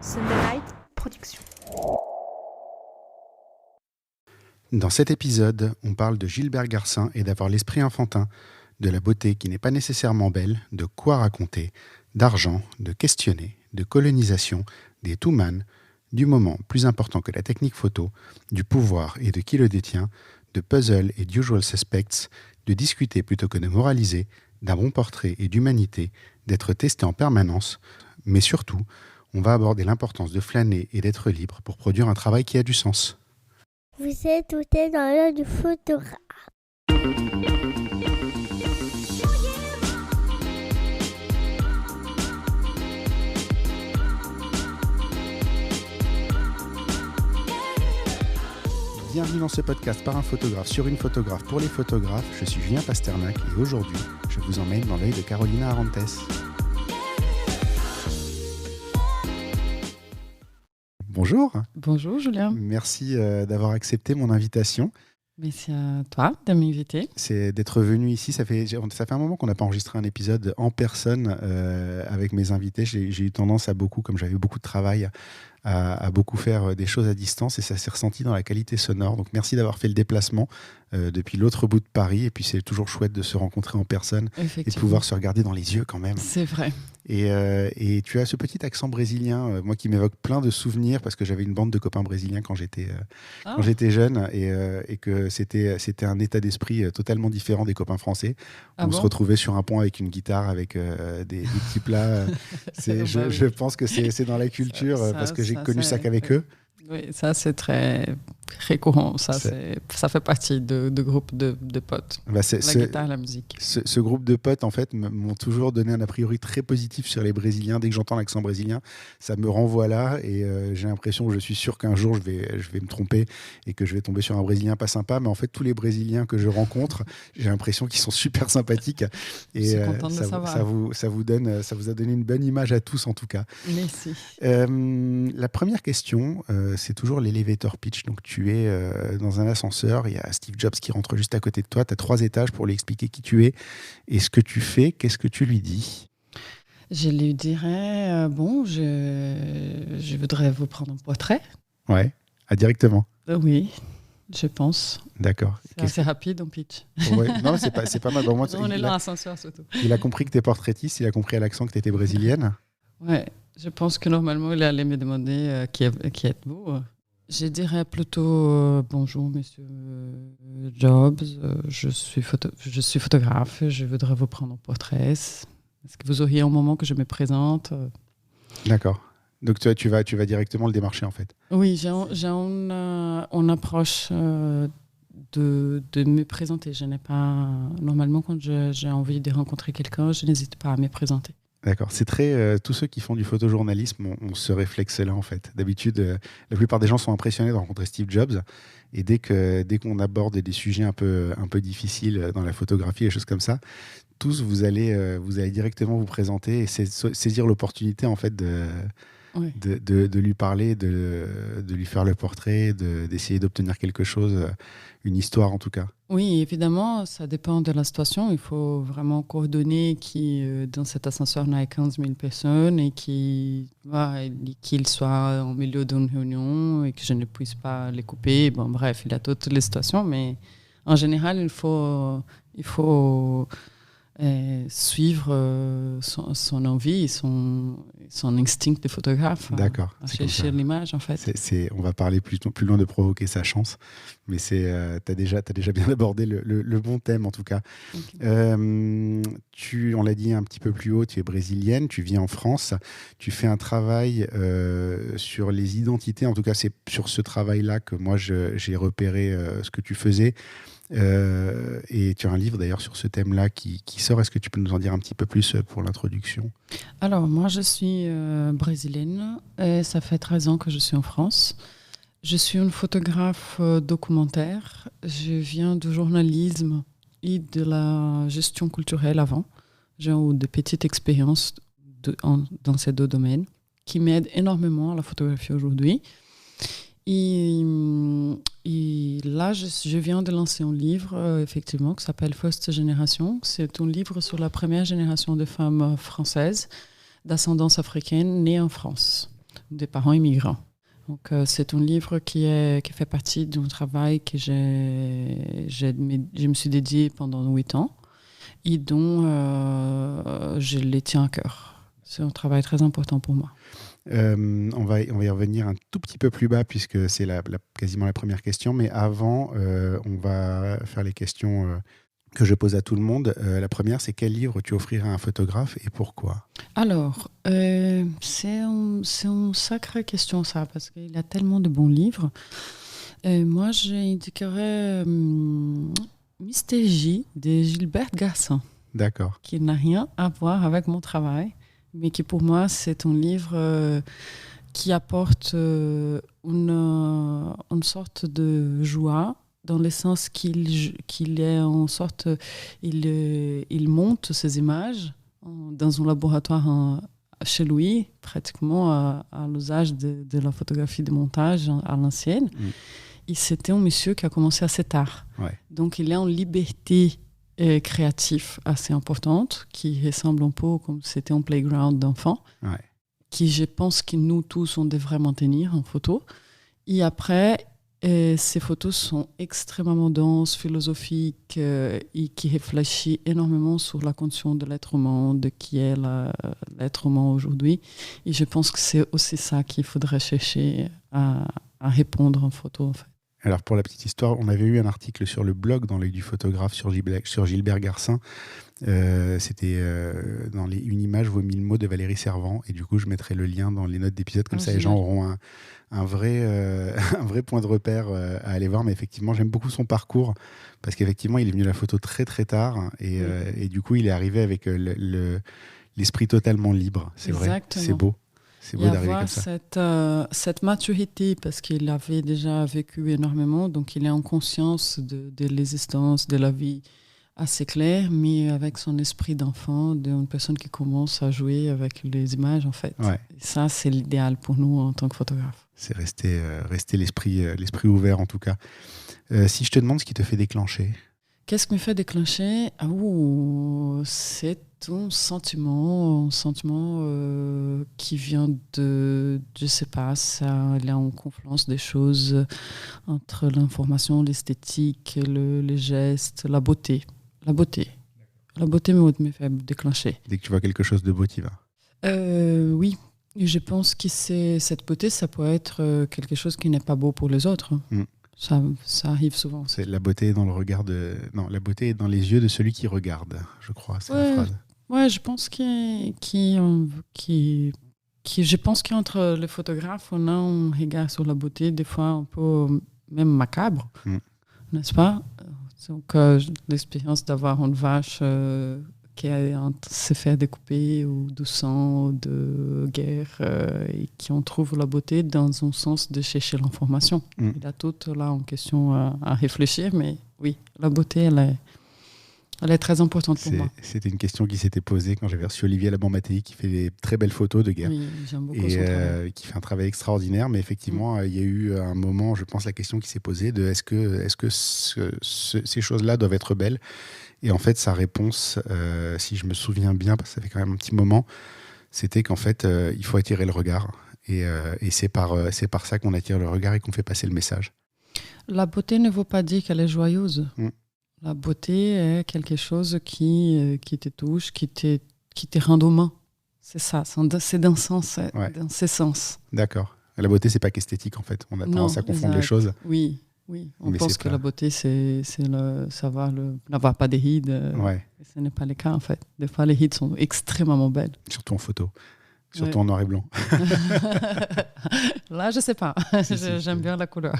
Sunday Night Production. Dans cet épisode, on parle de Gilbert Garcin et d'avoir l'esprit enfantin, de la beauté qui n'est pas nécessairement belle, de quoi raconter, d'argent, de questionner, de colonisation, des two-man, du moment plus important que la technique photo, du pouvoir et de qui le détient, de puzzle et d'usual suspects, de discuter plutôt que de moraliser, d'un bon portrait et d'humanité, d'être testé en permanence, mais surtout, on va aborder l'importance de flâner et d'être libre pour produire un travail qui a du sens. Vous êtes tout dans l'heure du photographe. Bienvenue dans ce podcast par un photographe sur une photographe pour les photographes. Je suis Julien Pasternak et aujourd'hui, je vous emmène dans l'œil de Carolina Arantes. Bonjour. Bonjour Julien. Merci d'avoir accepté mon invitation. Merci à toi de m'inviter. C'est d'être venu ici. Ça fait un moment qu'on n'a pas enregistré un épisode en personne avec mes invités. J'ai eu tendance à beaucoup, comme j'avais beaucoup de travail, à beaucoup faire des choses à distance et ça s'est ressenti dans la qualité sonore. Donc merci d'avoir fait le déplacement depuis l'autre bout de Paris. Et puis c'est toujours chouette de se rencontrer en personne et de pouvoir se regarder dans les yeux quand même. C'est vrai. Et tu as ce petit accent brésilien, moi qui m'évoque plein de souvenirs parce que j'avais une bande de copains brésiliens quand j'étais jeune et que c'était un état d'esprit totalement différent des copains français. On se retrouvait sur un pont avec une guitare, avec des petits plats. Je pense que c'est dans la culture parce que j'ai connu ça qu'avec eux. Oui, ça c'est très courant. Ça fait partie de groupes de potes. La guitare, la musique. Ce groupe de potes, en fait, m'ont toujours donné un a priori très positif sur les Brésiliens. Dès que j'entends l'accent brésilien, ça me renvoie là et j'ai l'impression, je suis sûr qu'un jour je vais me tromper et que je vais tomber sur un Brésilien pas sympa. Mais en fait, tous les Brésiliens que je rencontre, j'ai l'impression qu'ils sont super sympathiques. Et je suis contente de savoir. Ça vous a donné une bonne image à tous en tout cas. Merci. La première question, c'est toujours l'elevator pitch. Donc tu es dans un ascenseur, il y a Steve Jobs qui rentre juste à côté de toi, tu as 3 étages pour lui expliquer qui tu es et ce que tu fais. Qu'est-ce que tu lui dis ? Je lui dirais, je voudrais vous prendre un portrait. Ouais, directement. Oui, je pense. D'accord. C'est assez rapide en pitch. Ouais. Non, c'est pas mal. Bon, moi, on est là en ascenseur surtout. Il a compris que tu es portraitiste, il a compris à l'accent que tu étais brésilienne. Ouais, je pense que normalement, il allait me demander qui êtes-vous. Je dirais plutôt bonjour, monsieur Jobs. Je suis photographe. Je voudrais vous prendre en portrait. Est-ce que vous auriez un moment que je me présente ? D'accord. Donc tu vas directement le démarcher en fait. Oui, j'ai une approche de me présenter. Je n'ai pas normalement quand j'ai envie de rencontrer quelqu'un, je n'hésite pas à me présenter. D'accord, c'est très tous ceux qui font du photojournalisme ont ce réflexe-là en fait. D'habitude, la plupart des gens sont impressionnés de rencontrer Steve Jobs et dès qu'on aborde des sujets un peu difficiles dans la photographie et choses comme ça, tous vous allez directement vous présenter et saisir l'opportunité en fait de lui parler, de lui faire le portrait, d'essayer d'obtenir quelque chose, une histoire en tout cas. Oui, évidemment, ça dépend de la situation. Il faut vraiment coordonner dans cet ascenseur, il y a 15 000 personnes et qu'il soit en milieu d'une réunion et que je ne puisse pas les couper. Bon, bref, il y a toutes les situations, mais en général, il faut suivre son envie, son instinct de photographe. D'accord. Chercher l'image, en fait. On va parler plus loin de provoquer sa chance, mais t'as déjà bien abordé le bon thème, en tout cas. Okay. On l'a dit un petit peu plus haut, tu es brésilienne, tu vis en France, tu fais un travail sur les identités, en tout cas, c'est sur ce travail-là que moi, j'ai repéré ce que tu faisais. Et tu as un livre d'ailleurs sur ce thème-là qui sort. Est-ce que tu peux nous en dire un petit peu plus pour l'introduction ? Alors, moi, je suis brésilienne et ça fait 13 ans que je suis en France. Je suis une photographe documentaire. Je viens du journalisme et de la gestion culturelle avant. J'ai eu de petites expériences dans ces 2 domaines qui m'aident énormément à la photographie aujourd'hui. Et là, je viens de lancer un livre, effectivement, qui s'appelle First Generation. C'est un livre sur la première génération de femmes françaises d'ascendance africaine nées en France. des parents immigrants. Donc, c'est un livre qui fait partie d'un travail que je me suis dédié pendant 8 ans et dont je les tiens à cœur. C'est un travail très important pour moi. On va y revenir un tout petit peu plus bas puisque c'est quasiment la première question. Mais avant, on va faire les questions que je pose à tout le monde. La première, c'est quel livre tu offrirais à un photographe et pourquoi ? Alors, c'est une sacrée question ça, parce qu'il y a tellement de bons livres. Moi, j'indiquerais Mystère J de Gilbert Garcin. D'accord. Qui n'a rien à voir avec mon travail, mais qui pour moi, c'est un livre qui apporte une sorte de joie, dans le sens qu'il est en sorte, il monte ces images dans un laboratoire chez lui, pratiquement à l'usage de la photographie de montage à l'ancienne. Et c'était un monsieur qui a commencé assez tard. Ouais. Donc il est en liberté créative assez importante, qui ressemble un peu comme c'était un playground d'enfants, qui je pense que nous tous, on devrait maintenir en photo. Et après, ces photos sont extrêmement denses, philosophiques, et qui réfléchissent énormément sur la condition de l'être humain, de qui est l'être humain aujourd'hui. Et je pense que c'est aussi ça qu'il faudrait chercher à répondre en photo, en fait. Alors, pour la petite histoire, on avait eu un article sur le blog dans l'œil du photographe sur Gilbert Garcin. C'était dans une image vaut 1000 mots de Valérie Servant. Et du coup, je mettrai le lien dans les notes d'épisode. Comme ça, les gens auront un vrai point de repère à aller voir. Mais effectivement, j'aime beaucoup son parcours parce qu'effectivement, il est venu à la photo très, très tard. Et du coup, il est arrivé avec l'esprit totalement libre. C'est Exactement. Vrai, c'est beau. C'est beau d'arriver comme ça. Cette maturité, parce qu'il avait déjà vécu énormément, donc il est en conscience de l'existence, de la vie assez claire, mais avec son esprit d'enfant, d'une personne qui commence à jouer avec les images, en fait. Ouais. Et ça, c'est l'idéal pour nous en tant que photographe. C'est rester l'esprit ouvert, en tout cas. Si je te demande ce qui te fait déclencher. Qu'est-ce qui me fait déclencher ? C'est un sentiment qui vient de, je sais pas, ça, il y a une confluence des choses entre l'information, l'esthétique, les gestes, la beauté. La beauté me fait déclencher. Dès que tu vois quelque chose de beau, tu y vas. Oui, je pense que cette beauté, ça peut être quelque chose qui n'est pas beau pour les autres. Ça arrive souvent. C'est la beauté est dans le regard Non, la beauté est dans les yeux de celui qui regarde, je crois. C'est la phrase. Ouais, je pense je pense qu'entre les photographes, on a un regard sur la beauté, des fois un peu même macabre, n'est-ce pas ? Donc, l'expérience d'avoir une vache qui se fait découper ou de sang, ou de guerre, et qui on trouve la beauté dans un sens de chercher l'information. Il y a tout là en question à réfléchir, mais oui, la beauté, elle est très importante pour moi. C'était une question qui s'était posée quand j'avais reçu Olivier Laban-Mattei, qui fait des très belles photos de guerre. Oui, j'aime beaucoup son travail. Qui fait un travail extraordinaire. Mais effectivement, il y a eu un moment, je pense, la question qui s'est posée de est-ce que ces choses-là doivent être belles ? Et en fait, sa réponse, si je me souviens bien, parce que ça fait quand même un petit moment, c'était qu'en fait, il faut attirer le regard. Et c'est par ça qu'on attire le regard et qu'on fait passer le message. La beauté ne veut pas dire qu'elle est joyeuse. La beauté est quelque chose qui te touche, qui te rend humain. C'est ça, c'est dans ce sens. D'accord. La beauté, c'est pas qu'esthétique, en fait. On a tendance à confondre les choses. Oui. On pense que la beauté, c'est n'avoir pas de rides. Et ce n'est pas le cas, en fait. Des fois, les rides sont extrêmement belles. Surtout en photo. Surtout en noir et blanc. Là, je sais pas. J'aime bien la couleur.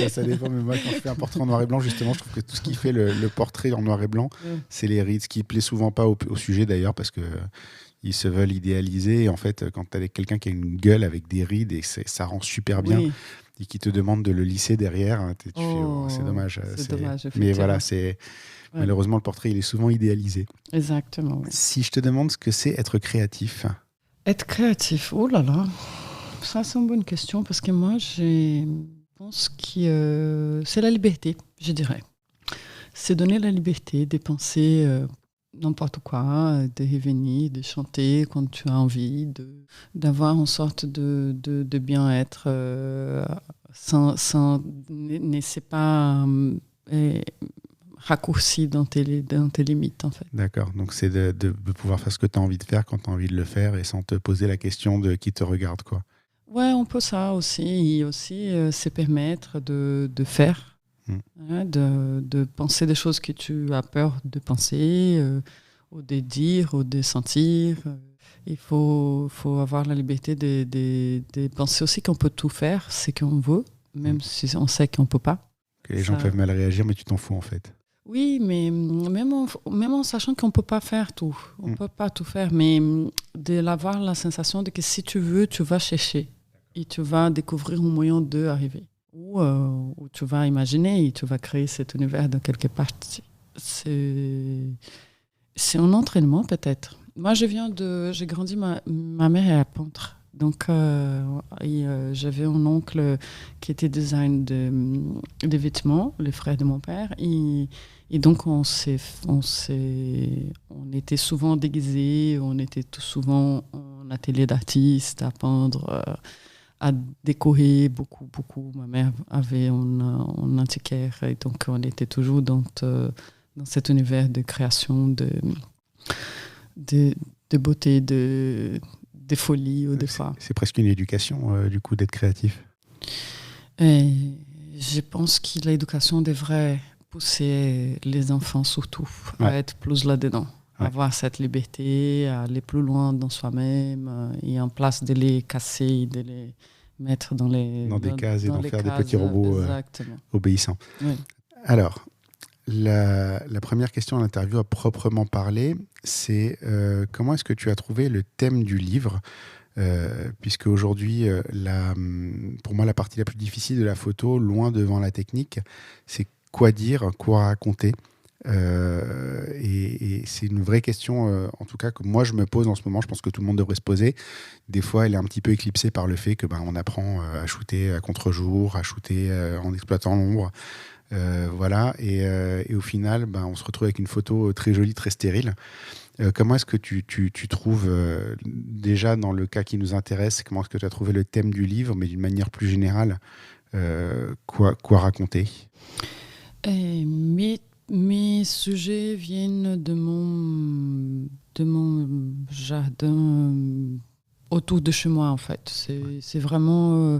Ça dépend, mais moi, quand je fais un portrait en noir et blanc, justement, je trouve que tout ce qui fait le portrait en noir et blanc, c'est les rides. Ce qui ne plaît souvent pas au sujet, d'ailleurs, parce qu'ils se veulent idéaliser. Et en fait, quand tu as quelqu'un qui a une gueule avec des rides, et ça rend super bien, et qui te demande de le lisser derrière, tu fais, c'est dommage. C'est dommage, mais voilà, malheureusement, le portrait, il est souvent idéalisé. Exactement. Si je te demande ce que c'est être créatif. Être créatif, oh là là, ça c'est une bonne question parce que moi je pense que c'est la liberté, je dirais. C'est donner la liberté de penser n'importe quoi, de revenir, de chanter quand tu as envie, d'avoir une sorte de bien-être sans n'essaie pas raccourci dans tes limites, en fait. D'accord, donc c'est de pouvoir faire ce que tu as envie de faire quand tu as envie de le faire et sans te poser la question de qui te regarde, quoi. Ouais, on peut ça aussi. Et aussi, se permettre de faire, hein, de penser des choses que tu as peur de penser, ou de dire, ou de sentir. Il faut avoir la liberté de penser aussi qu'on peut tout faire, ce qu'on veut, même si on sait qu'on ne peut pas. Que les gens peuvent mal réagir, mais tu t'en fous en fait. Oui, mais même en sachant qu'on ne peut pas faire tout, on ne peut pas tout faire, mais d'avoir la sensation de que si tu veux, tu vas chercher et tu vas découvrir un moyen d'arriver. Ou tu vas imaginer et tu vas créer cet univers de quelque part. C'est un entraînement peut-être. Moi, j'ai grandi, ma mère est peintre. Donc, j'avais un oncle qui était design de vêtements, le frère de mon père. Et donc, on était souvent déguisés, on était souvent en atelier d'artiste, à peindre, à décorer beaucoup, beaucoup. Ma mère avait un antiquaire, et donc on était toujours dans cet univers de création, de beauté, de folie ou des fois. C'est presque une éducation, du coup, d'être créatif. Et je pense que l'éducation devrait pousser les enfants surtout à être plus là-dedans, avoir cette liberté, à aller plus loin dans soi-même, et en place de les casser, de les mettre dans des cases et d'en faire des petits robots obéissants. Oui. Alors, la première question à l'interview à proprement parler, c'est comment est-ce que tu as trouvé le thème du livre, puisque aujourd'hui, pour moi, la partie la plus difficile de la photo, loin devant la technique, c'est quoi dire, quoi raconter. Et c'est une vraie question, en tout cas, que moi je me pose en ce moment. Je pense que tout le monde devrait se poser. Des fois, elle est un petit peu éclipsée par le fait que on apprend à shooter à contre-jour, à shooter en exploitant l'ombre. Voilà, et au final, on se retrouve avec une photo très jolie, très stérile. Comment est-ce que tu trouves, déjà dans le cas qui nous intéresse, comment est-ce que tu as trouvé le thème du livre, mais d'une manière plus générale, quoi raconter? Mes sujets viennent de mon jardin autour de chez moi, en fait. C'est vraiment...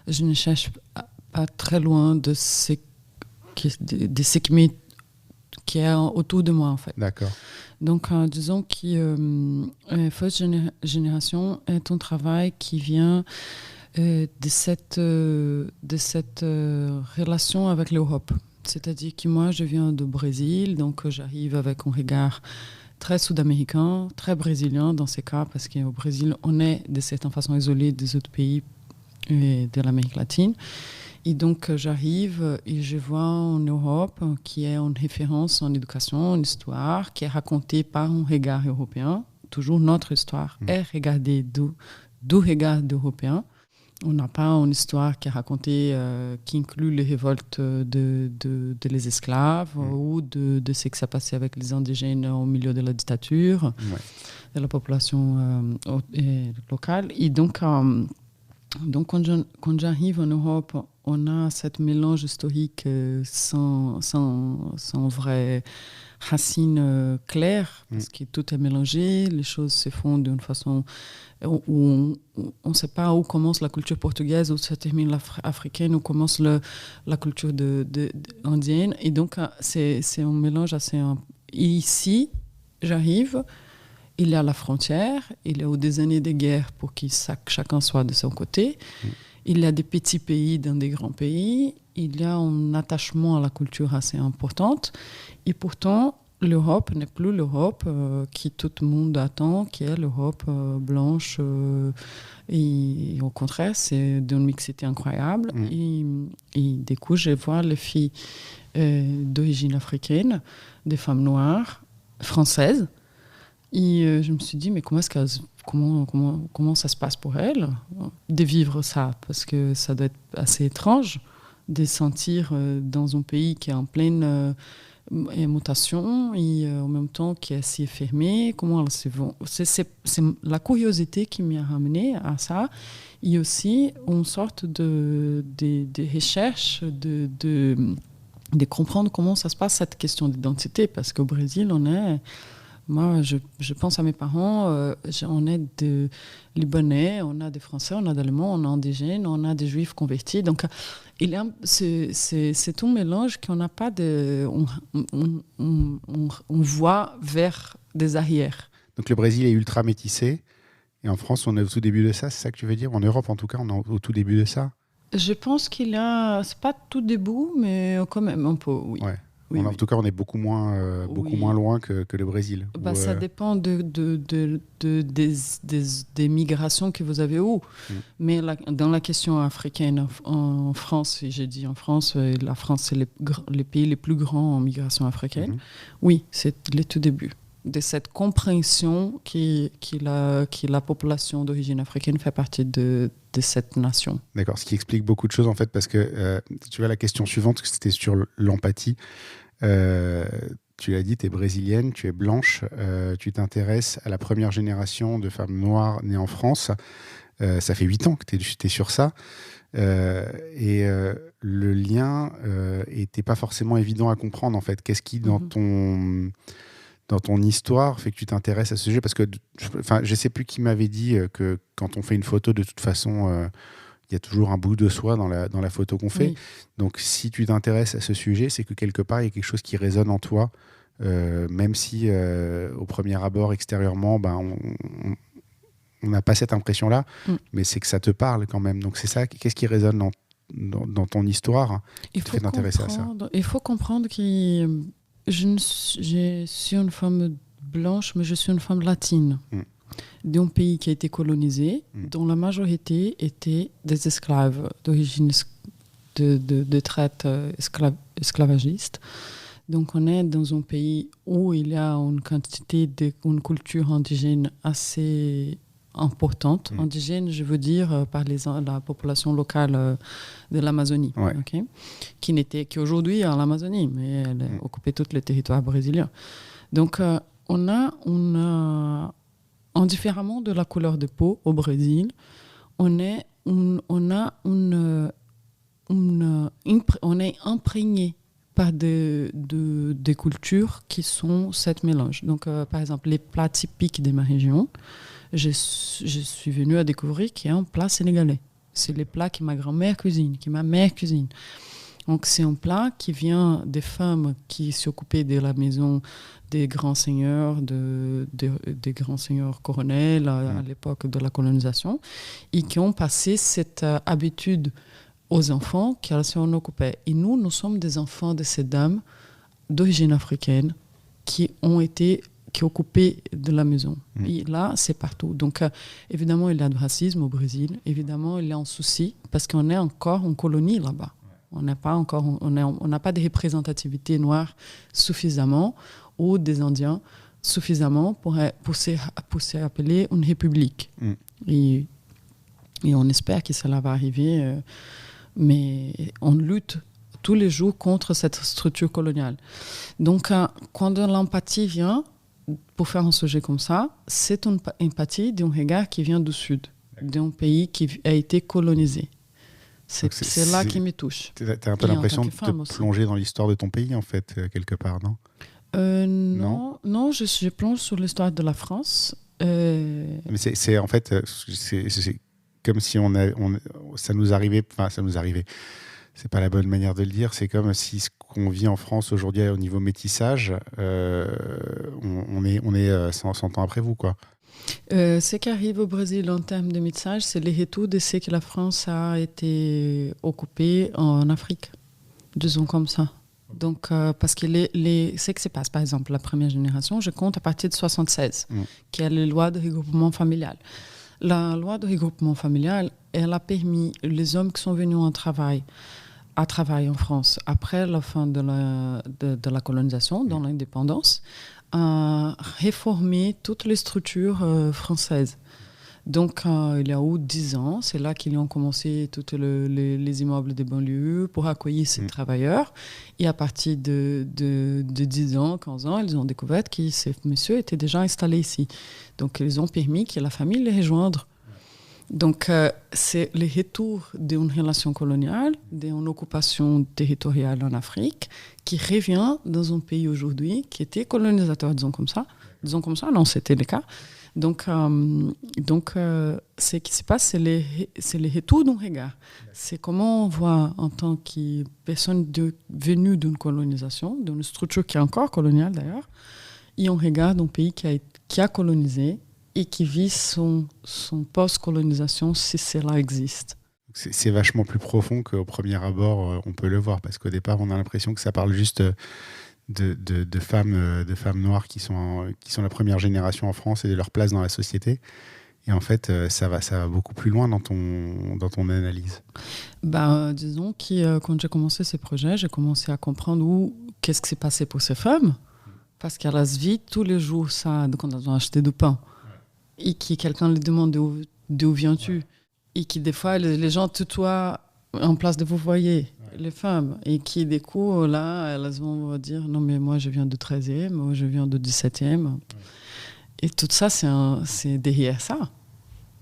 je ne cherche pas très loin de ce qui est autour de moi, en fait. D'accord. Donc, disons que First Generation est un travail qui vient de cette relation avec l'Europe. C'est-à-dire que moi, je viens du Brésil, donc j'arrive avec un regard très sud-américain, très brésilien dans ces cas, parce qu'au Brésil, on est de certaine façon isolé des autres pays de l'Amérique latine. Et donc, j'arrive et je vois en Europe qui est une référence en éducation, en histoire, qui est racontée par un regard européen. Toujours notre histoire est regardée du regard d'Européen. On n'a pas une histoire qui est racontée, qui inclut les révoltes de les esclaves ou de ce qui s'est passé avec les indigènes au milieu de la dictature, de la population locale. Et donc quand j'arrive en Europe, on a cette mélange historique sans vraie racine claire, parce que tout est mélangé, les choses se font d'une façon où on ne sait pas où commence la culture portugaise, où se termine l'africaine, où commence la culture indienne. Et donc, c'est un mélange assez... Et ici, j'arrive... Il y a la frontière, il y a des années de guerre pour que chacun soit de son côté. Il y a des petits pays dans des grands pays. Il y a un attachement à la culture assez importante. Et pourtant, l'Europe n'est plus l'Europe qui tout le monde attend, qui est l'Europe blanche. Et au contraire, c'est d'une mixité incroyable. Et du coup, je vois les filles d'origine africaine, des femmes noires, françaises. Et je me suis dit, mais comment ça se passe pour elles de vivre ça? Parce que ça doit être assez étrange de sentir dans un pays qui est en pleine et mutation, et en même temps qui est si fermée, comment elles se vont. C'est la curiosité qui m'a ramené à ça, et aussi une sorte de recherche, de comprendre comment ça se passe, cette question d'identité, parce qu'au Brésil, moi, je pense à mes parents, on est des Libanais, on a des Français, on a des Allemands, on a des indigènes, on a des Juifs convertis. Donc, c'est tout un mélange qu'on n'a pas de... On voit vers des arrières. Donc le Brésil est ultra métissé, et en France, on est au tout début de ça, c'est ça que tu veux dire? En Europe, en tout cas, on est au tout début de ça? Je pense c'est pas tout début, mais quand même un peu, oui. Ouais. Oui, En tout cas, on est beaucoup moins loin que le Brésil. Ça dépend des migrations que vous avez où. Mais dans la question africaine, en France, et j'ai dit en France, la France, c'est les pays les plus grands en migration africaine. Oui, c'est le tout début de cette compréhension qui la population d'origine africaine fait partie de cette nation. D'accord, ce qui explique beaucoup de choses en fait, parce que tu vois, la question suivante, c'était sur l'empathie. Tu l'as dit, tu es brésilienne, tu es blanche, tu t'intéresses à la première génération de femmes noires nées en France. Ça fait 8 ans que tu es sur ça. Et le lien n'était pas forcément évident à comprendre en fait. Qu'est-ce qui, dans ton histoire, fait que tu t'intéresses à ce sujet? Parce que je ne sais plus qui m'avait dit que quand on fait une photo, de toute façon, il y a toujours un bout de soi dans la photo qu'on fait. Oui. Donc, si tu t'intéresses à ce sujet, c'est que quelque part, il y a quelque chose qui résonne en toi, même si, au premier abord, extérieurement, on n'a pas cette impression-là, mais c'est que ça te parle quand même. Donc, c'est ça. Qu'est-ce qui résonne dans ton histoire qui te fait t'intéresser à ça? Il faut comprendre que je suis une femme blanche, mais je suis une femme latine. D'un pays qui a été colonisé, dont la majorité étaient des esclaves d'origine de traite esclavagiste. Donc on est dans un pays où il y a une quantité une culture indigène assez importante. Indigène, je veux dire, par la population locale de l'Amazonie, okay? qui aujourd'hui est en Amazonie, mais elle a occupé tout le territoire brésilien. Donc on a indifféremment de la couleur de peau au Brésil, on est imprégné par des cultures qui sont cette mélange. Donc, par exemple, les plats typiques de ma région, je suis venue à découvrir qu'il y a un plat sénégalais. C'est les plats que ma grand-mère cuisine, que ma mère cuisine. Donc, c'est un plat qui vient des femmes qui s'occupaient de la maison des grands seigneurs, des grands seigneurs colonels à l'époque de la colonisation, et qui ont passé cette habitude aux enfants qu'elles s'en occupaient. Et nous sommes des enfants de ces dames d'origine africaine qui occupaient de la maison. Et là, c'est partout. Donc, évidemment, il y a du racisme au Brésil. Évidemment, il y a un souci parce qu'on est encore en colonie là-bas. On n'a pas de représentativité noire suffisamment, ou des Indiens suffisamment pour s'appeler une république. Et on espère que cela va arriver, mais on lutte tous les jours contre cette structure coloniale. Donc, quand l'empathie vient, pour faire un sujet comme ça, c'est une empathie d'un regard qui vient du Sud, d'un pays qui a été colonisé. C'est là qui me touche. Tu as un peu l'impression de te plonger dans l'histoire de ton pays, en fait, quelque part, non? Non, je plonge sur l'histoire de la France. Mais c'est en fait, c'est comme si ça nous arrivait. C'est pas la bonne manière de le dire. C'est comme si ce qu'on vit en France aujourd'hui au niveau métissage, on est 100 ans après vous, quoi. Ce qui arrive au Brésil en termes de métissage, c'est le retour de ce que la France a été occupée en Afrique, disons comme ça. Donc, parce que ce qui se passe, par exemple, la première génération, je compte à partir de 1976, qui est la loi de regroupement familial. La loi de regroupement familial, elle a permis les hommes qui sont venus à travailler en France après la fin de la colonisation, dans l'indépendance, à réformer toutes les structures françaises. Donc, il y a eu 10 ans, c'est là qu'ils ont commencé tous les immeubles des banlieues pour accueillir ces travailleurs. Et à partir de 10 ans, 15 ans, ils ont découvert que ces messieurs étaient déjà installés ici. Donc, ils ont permis que la famille les rejoindre. Donc, c'est le retour d'une relation coloniale, d'une occupation territoriale en Afrique, qui revient dans un pays aujourd'hui qui était colonisateur, disons comme ça. Disons comme ça, non, c'était le cas. Donc, ce qui se passe, c'est le retour d'un regard. C'est comment on voit, en tant que personne venue d'une colonisation, d'une structure qui est encore coloniale d'ailleurs, et on regarde un pays qui a colonisé et qui vit son post-colonisation, si cela existe. C'est vachement plus profond qu'au premier abord, on peut le voir, parce qu'au départ, on a l'impression que ça parle juste de femmes noires qui sont la première génération en France et de leur place dans la société. Et en fait, ça va beaucoup plus loin dans ton analyse. Disons que quand j'ai commencé ces projets, j'ai commencé à comprendre qu'est-ce qui s'est passé pour ces femmes, parce qu'elles vivent tous les jours ça quand elles ont acheté du pain. Et que quelqu'un lui demande d'où viens-tu, et que des fois les gens tutoient en place de vous voyez, les femmes, et qui du coup là elles vont dire non mais moi je viens du 13e ou je viens du 17e, et tout ça c'est derrière ça.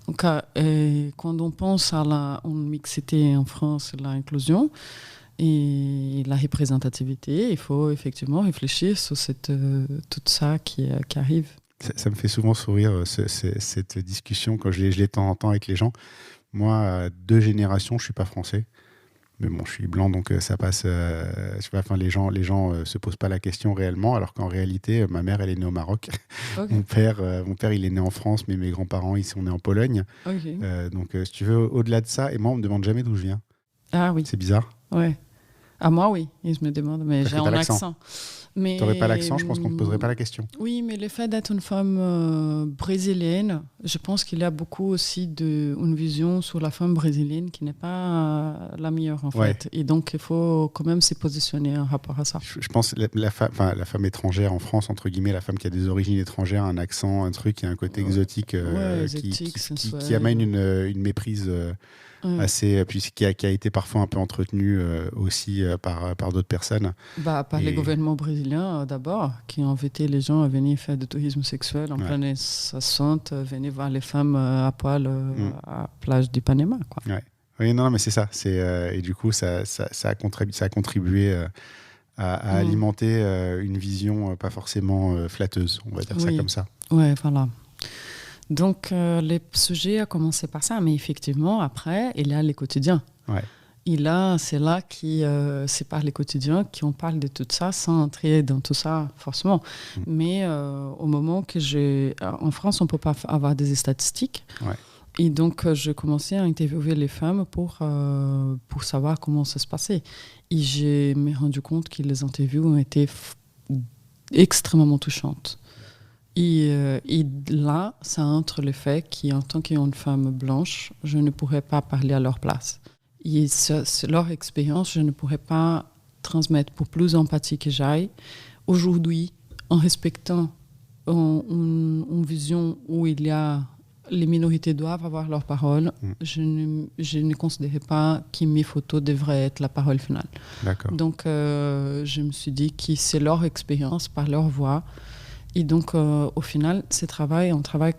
Donc quand on pense à la mixité en France, l'inclusion et la représentativité, il faut effectivement réfléchir sur tout ça qui arrive. Ça me fait souvent sourire cette discussion quand je l'ai de temps en temps avec les gens. Moi, à 2 générations, je suis pas français, mais bon, je suis blanc, donc ça passe. Je sais pas, enfin, les gens se posent pas la question réellement, alors qu'en réalité, ma mère, elle est née au Maroc. Okay. Mon père, il est né en France, mais mes grands-parents, ils sont nés en Pologne. Okay. Donc, si tu veux, au-delà de ça, et moi, on me demande jamais d'où je viens. Ah oui. C'est bizarre. Ouais. Ah moi oui, ils me demandent, mais j'ai un accent. Mais t'aurais pas l'accent, je pense qu'on te poserait pas la question. Oui, mais le fait d'être une femme brésilienne, je pense qu'il y a beaucoup aussi une vision sur la femme brésilienne qui n'est pas la meilleure en fait. Et donc il faut quand même se positionner en rapport à ça. Je pense que la femme étrangère en France, entre guillemets, la femme qui a des origines étrangères, un accent, un truc, qui a un côté exotique, qui amène une méprise assez, puis qui a été parfois un peu entretenu aussi par d'autres personnes. Par les gouvernements brésiliens d'abord, qui ont invité les gens à venir faire du tourisme sexuel en pleine 60, venir voir les femmes à poil à la plage du Panama, quoi. Ouais. Oui, non, mais c'est ça. Et du coup, ça a contribué à alimenter une vision pas forcément flatteuse, on va dire ça comme ça. Ouais, voilà. Donc, les sujets ont commencé par ça, mais effectivement, après, il y a les quotidiens. Ouais. Et là, c'est là c'est par les quotidiens qu'on parle de tout ça, sans entrer dans tout ça, forcément. Mais au moment en France, on ne peut pas avoir des statistiques. Ouais. Et donc, j'ai commencé à interviewer les femmes pour savoir comment ça se passait. Et je me suis rendu compte que les interviews ont été extrêmement touchantes. Et là, ça entre le fait qu'en tant qu'une femme blanche, je ne pourrais pas parler à leur place. Et leur expérience, je ne pourrais pas transmettre pour plus d'empathie que j'aille. Aujourd'hui, en respectant une vision où les minorités doivent avoir leur parole, je ne considérais pas que mes photos devraient être la parole finale. D'accord. Donc, je me suis dit que c'est leur expérience, par leur voix. Et donc, au final, c'est un travail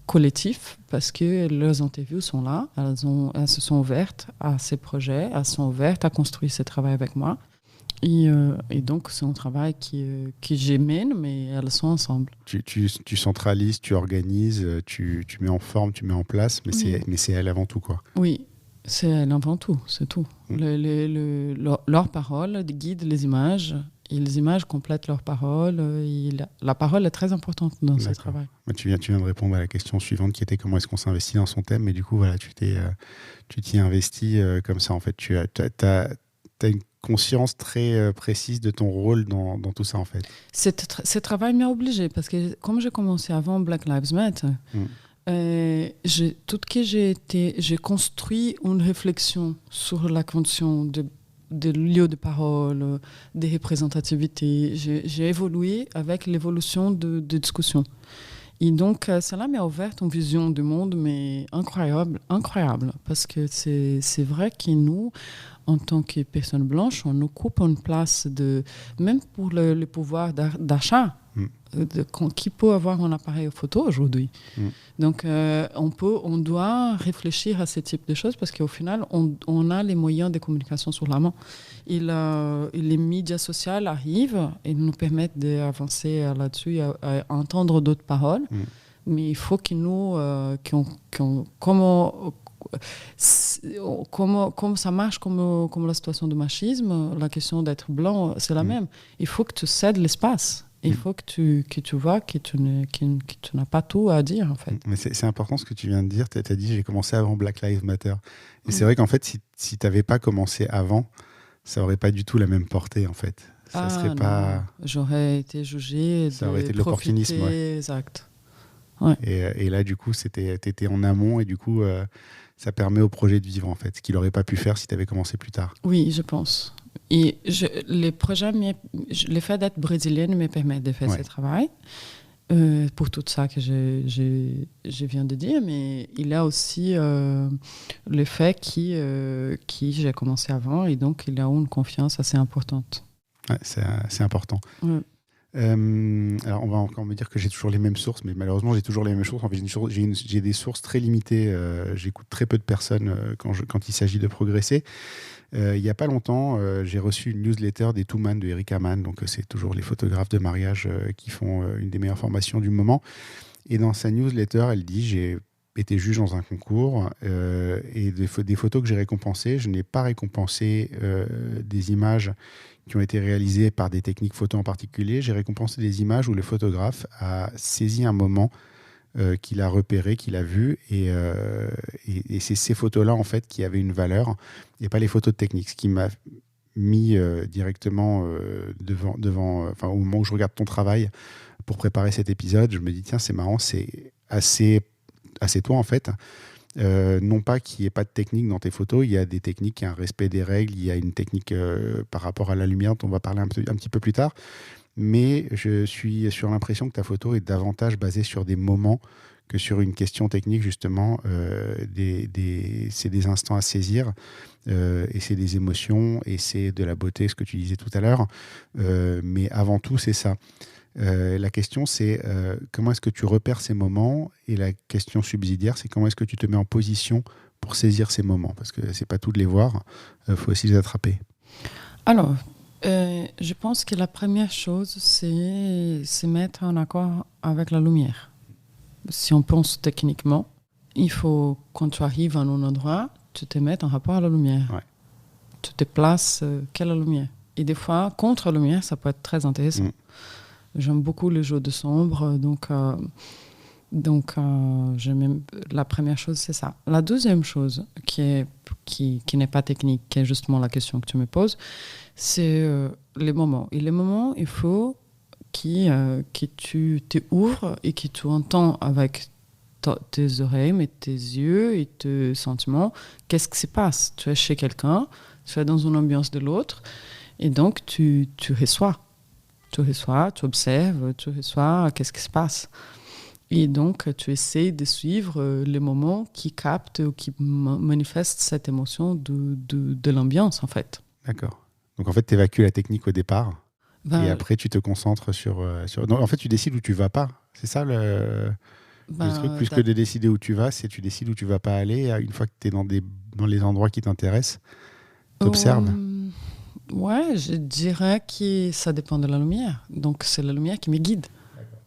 collectif parce que leurs interviews sont là. Elles se sont ouvertes à ces projets, elles sont ouvertes à construire ce travail avec moi. Et donc, c'est un travail que j'aimène, mais elles sont ensemble. Tu centralises, tu organises, tu mets en forme, tu mets en place, mais c'est elle avant tout, quoi. Oui, c'est elle avant tout, c'est tout. Leurs paroles guident les images. Et les images complètent leurs paroles. La parole est très importante dans ce travail. Tu viens de répondre à la question suivante qui était comment est-ce qu'on s'investit dans son thème. Mais du coup, voilà, tu t'y investis comme ça. En fait, tu as une conscience très précise de ton rôle dans tout ça, en fait. Ce travail m'a obligée parce que comme j'ai commencé avant Black Lives Matter, j'ai construit une réflexion sur la condition des lieux de parole, des représentativités. J'ai évolué avec l'évolution de discussion. Et donc, cela m'a ouvert une vision du monde, mais incroyable, incroyable. Parce que c'est vrai que nous, en tant que personnes blanches, on occupe une place même pour le pouvoir d'achat, qui peut avoir un appareil photo aujourd'hui. Donc, on doit réfléchir à ce type de choses parce qu'au final, on a les moyens de communication sur la main. Et les médias sociaux arrivent et nous permettent d'avancer là-dessus, à entendre d'autres paroles. Mais il faut que nous, comme ça marche, comme la situation de machisme, la question d'être blanc, c'est la même. Il faut que tu cèdes l'espace. Il faut que tu vois que tu n'as pas tout à dire, en fait. Mais c'est important ce que tu viens de dire. Tu as dit j'ai commencé avant Black Lives Matter. Et c'est vrai qu'en fait, si tu n'avais pas commencé avant, ça n'aurait pas du tout la même portée, en fait. Ça serait pas... J'aurais été jugée. Ça aurait été de l'opportunisme. Ouais. Exact. Ouais. Et là, du coup, tu étais en amont et du coup, ça permet au projet de vivre, en fait. Ce qu'il n'aurait pas pu faire si tu avais commencé plus tard. Oui, je pense. Et le fait d'être brésilienne me permet de faire ce travail, pour tout ça que je viens de dire, mais il y a aussi le fait que j'ai commencé avant et donc il y a une confiance assez importante. Ouais, c'est important. Ouais. Alors on va encore me dire que j'ai toujours les mêmes sources, mais malheureusement j'ai toujours les mêmes sources. En fait, j'ai des sources très limitées. J'écoute très peu de personnes quand il s'agit de progresser. Il n'y a pas longtemps, j'ai reçu une newsletter des Two Man de Eric Hamann. Donc c'est toujours les photographes de mariage qui font une des meilleures formations du moment. Et dans sa newsletter, elle dit j'ai été juge dans un concours et des photos que j'ai récompensées, je n'ai pas récompensé des images qui ont été réalisées par des techniques photo en particulier. J'ai récompensé des images où le photographe a saisi un moment qu'il a repéré, qu'il a vu, et c'est ces photos-là en fait qui avaient une valeur, et pas les photos de technique. Ce qui m'a mis directement devant, au moment où je regarde ton travail pour préparer cet épisode, je me dis tiens, c'est marrant, c'est assez toi en fait. Non pas qu'il n'y ait pas de technique dans tes photos, il y a des techniques, il y a un respect des règles, il y a une technique par rapport à la lumière dont on va parler un petit peu plus tard, mais je suis sur l'impression que ta photo est davantage basée sur des moments que sur une question technique, justement. C'est des instants à saisir, et c'est des émotions, et c'est de la beauté, ce que tu disais tout à l'heure, mais avant tout, c'est ça. La question, c'est comment est-ce que tu repères ces moments, et la question subsidiaire, c'est comment est-ce que tu te mets en position pour saisir ces moments, parce que c'est pas tout de les voir, faut aussi les attraper. Alors, je pense que la première chose, c'est se mettre en accord avec la lumière. Si on pense techniquement, il faut, quand tu arrives à un endroit, tu te mets en rapport à la lumière. Ouais. Tu te places quelle lumière. Et des fois, contre la lumière, ça peut être très intéressant. J'aime beaucoup les jeux de sombre, donc la première chose, c'est ça. La deuxième chose, qui n'est pas technique, qui est justement la question que tu me poses, c'est les moments. Et les moments, il faut que tu t'ouvres et que tu entends avec tes oreilles, mais tes yeux et tes sentiments, qu'est-ce qui se passe. Tu es chez quelqu'un, tu es dans une ambiance de l'autre, et donc tu reçois. Tu reçois, tu observes, tu reçois qu'est-ce qui se passe. Et donc, tu essaies de suivre les moments qui captent ou qui manifestent cette émotion de l'ambiance, en fait. D'accord. Donc, en fait, tu évacues la technique au départ, et après, tu te concentres sur... Non, en fait, tu décides où tu vas pas. C'est ça le truc. Plus que de décider où tu vas, c'est tu décides où tu vas pas aller. Une fois que tu es dans les endroits qui t'intéressent, tu observes. Ouais, je dirais que ça dépend de la lumière. Donc, c'est la lumière qui me guide,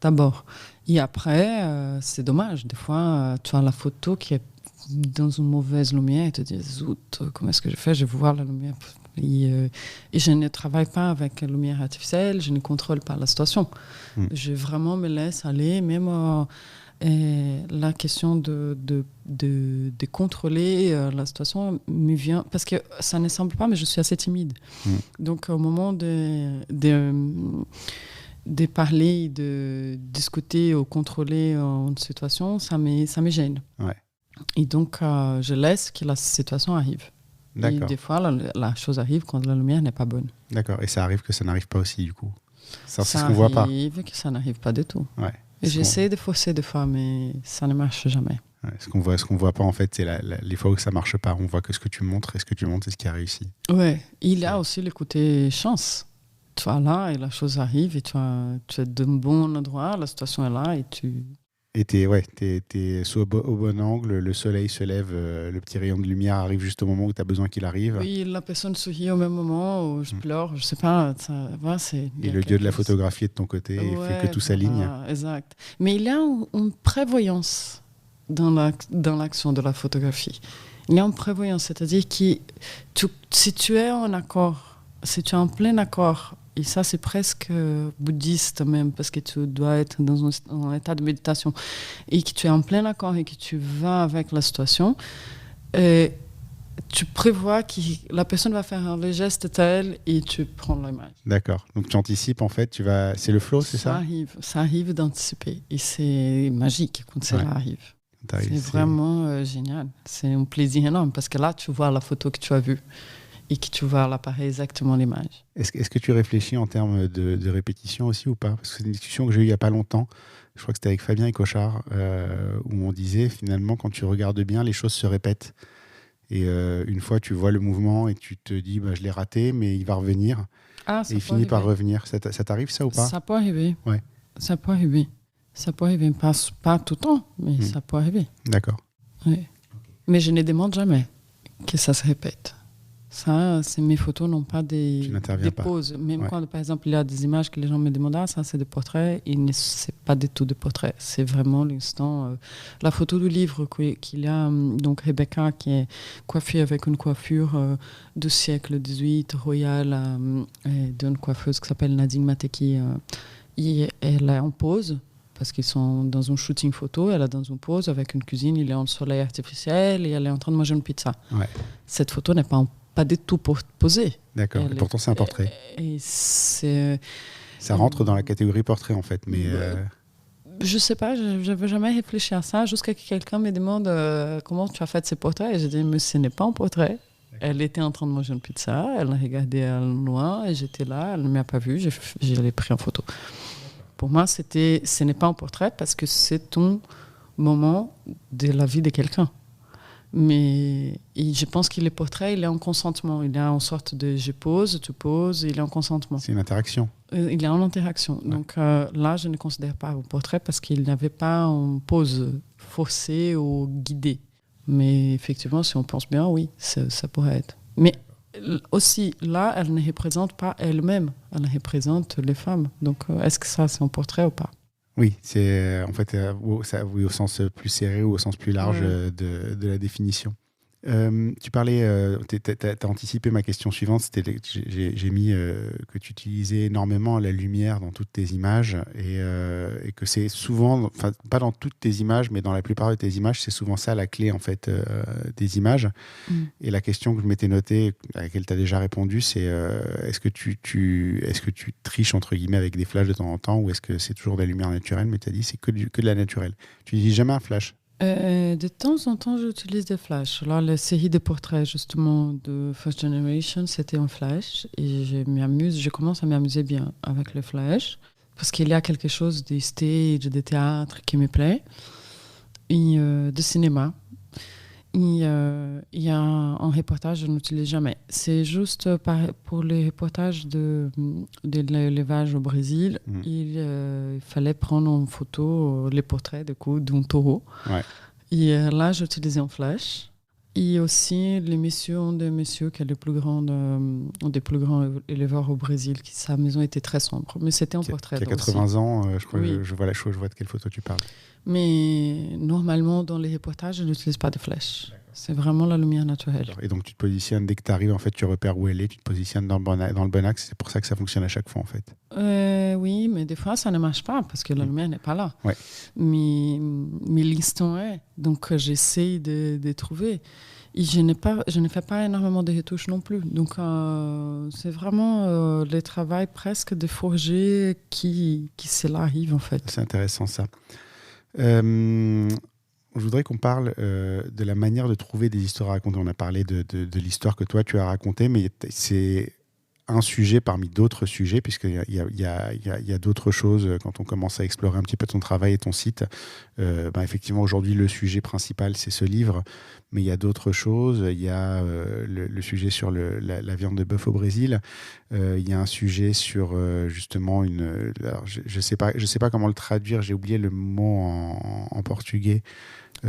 d'abord. Et après, c'est dommage. Des fois, tu as la photo qui est dans une mauvaise lumière et tu te dis, zut, comment est-ce que je fais? Je veux voir la lumière. Et je ne travaille pas avec la lumière artificielle, je ne contrôle pas la situation. Je vraiment me laisse aller, même la question de contrôler la situation me vient, parce que ça ne semble pas, mais je suis assez timide. Donc au moment de parler, de discuter ou contrôler une situation, ça me gêne. Ouais. Et donc je laisse que la situation arrive. D'accord. Et des fois, la chose arrive quand la lumière n'est pas bonne. D'accord. Et ça arrive que ça n'arrive pas aussi, du coup. C'est ce ça qu'on voit pas. arrive que ça n'arrive pas du tout. Ouais. Et j'essaie de forcer des fois, mais ça ne marche jamais. Ouais, ce qu'on voit pas, en fait, c'est les fois où ça marche pas. On voit que ce que tu montres, et ce que tu montres, c'est ce qui a réussi. Ouais, il y a aussi le côté chance. Tu es là et la chose arrive et tu es d'un bon endroit, la situation est là et tu... Et t'es au bon angle, le soleil se lève, le petit rayon de lumière arrive juste au moment où tu as besoin qu'il arrive. Oui, la personne sourit au même moment où je pleure, je sais pas. Et le dieu de la photographie est de ton côté et fait que tout s'aligne. Exact. Mais il y a une prévoyance dans l'action de la photographie. Il y a une prévoyance, c'est-à-dire que si tu es en accord, si tu es en plein accord, et ça c'est presque bouddhiste même, parce que tu dois être dans un état de méditation, et que tu es en plein accord et que tu vas avec la situation, tu prévois que la personne va faire le geste tel et tu prends l'image. D'accord. Donc tu anticipes, en fait, c'est le flow, c'est ça? Ça arrive d'anticiper. Et c'est magique quand ça arrive. C'est vraiment génial. C'est un plaisir énorme parce que là, tu vois la photo que tu as vue et que tu vois à l'appareil exactement l'image. Est-ce que tu réfléchis en termes de répétition aussi ou pas? Parce que c'est une discussion que j'ai eue il n'y a pas longtemps. Je crois que c'était avec Fabien et Cochard, où on disait finalement, quand tu regardes bien, les choses se répètent. Et une fois, tu vois le mouvement et tu te dis, je l'ai raté, mais il va revenir. Et il finit par revenir. Ça t'arrive, ça, ou pas? Ça peut arriver. Ouais. Ça peut arriver. Ça peut arriver. Pas tout le temps, mais ça peut arriver. D'accord. Oui. Mais je ne demande jamais que ça se répète. Ça, mes photos n'ont pas des pauses. Même quand, par exemple, il y a des images que les gens me demandent, ça c'est des portraits, et ce n'est pas du tout des portraits. C'est vraiment l'instant. La photo du livre qu'il y a, donc Rebecca, qui est coiffée avec une coiffure du siècle XVIII, royale, d'une coiffeuse qui s'appelle Nadine Mateki. Elle est en pause, parce qu'ils sont dans une shooting photo, elle est dans une pause avec une cuisine, il est en soleil artificiel, et elle est en train de manger une pizza. Ouais. Cette photo n'est pas du tout posée. D'accord, et pourtant c'est un portrait. Ça rentre dans la catégorie portrait, en fait, mais... Je sais pas, je n'avais jamais réfléchi à ça, jusqu'à que quelqu'un me demande comment tu as fait ces portraits, et j'ai dit, mais ce n'est pas un portrait. Elle était en train de manger une pizza, elle a regardé à loin, et j'étais là, elle ne m'a pas vue, je l'ai pris en photo. Pour moi, ce n'est pas un portrait, parce que c'est un moment de la vie de quelqu'un. Mais je pense que le portrait, il est en consentement. Il est en sorte de je pose, tu poses, il est en consentement. C'est une interaction. Il est en interaction. Ouais. Donc là, je ne considère pas un portrait parce qu'il n'avait pas une pose forcée ou guidée. Mais effectivement, si on pense bien, oui, ça pourrait être. Mais aussi, là, elle ne représente pas elle-même. Elle représente les femmes. Donc, est-ce que ça, c'est un portrait ou pas? Oui, c'est en fait oui, au sens plus serré ou au sens plus large de la définition. Tu parlais, t'as anticipé ma question suivante. J'ai mis que tu utilisais énormément la lumière dans toutes tes images et que c'est souvent, enfin pas dans toutes tes images, mais dans la plupart de tes images, c'est souvent ça la clé en fait des images. Et la question que je m'étais notée, à laquelle tu as déjà répondu, c'est est-ce que tu triches entre guillemets avec des flashs de temps en temps ou est-ce que c'est toujours de la lumière naturelle? Mais tu as dit c'est que de la naturelle. Tu n'utilises jamais un flash? De temps en temps, j'utilise des flashs. Là, la série de portraits, justement, de First Generation, c'était un flash. Et je commence à m'amuser bien avec le flash. Parce qu'il y a quelque chose de stage, de théâtre qui me plaît. Et de cinéma. Il y a un reportage, je n'utilise jamais. C'est juste pour les reportages de l'élevage au Brésil. Il fallait prendre en photo les portraits d'un taureau. Ouais. Et là, j'utilisais un flash. Et aussi, des messieurs qui est le plus grand, un des plus grands éleveurs au Brésil, sa maison était très sombre. Mais c'était un portrait. Qui a 80 aussi. Ans, je crois que je vois la chose, je vois de quelle photo tu parles. Mais normalement, dans les reportages, je n'utilise pas de flèches. C'est vraiment la lumière naturelle. Et donc, tu te positionnes, dès que tu arrives, en fait, tu repères où elle est, tu te positionnes dans le bon axe. C'est pour ça que ça fonctionne à chaque fois, en fait. Oui, mais des fois, ça ne marche pas parce que la lumière n'est pas là. Ouais. Mais l'instant est. Donc, j'essaie de trouver. Et je ne fais pas énormément de retouches non plus. Donc, c'est vraiment le travail presque de forger qui cela arrive, en fait. C'est intéressant, ça. Je voudrais qu'on parle de la manière de trouver des histoires à raconter. On a parlé de l'histoire que toi, tu as racontée, mais c'est un sujet parmi d'autres sujets, puisqu'il y a d'autres choses quand on commence à explorer un petit peu ton travail et ton site. Effectivement, aujourd'hui, le sujet principal, c'est ce livre, mais il y a d'autres choses. Il y a le sujet sur la viande de bœuf au Brésil. Il y a un sujet sur justement alors, je sais pas comment le traduire, j'ai oublié le mot en portugais.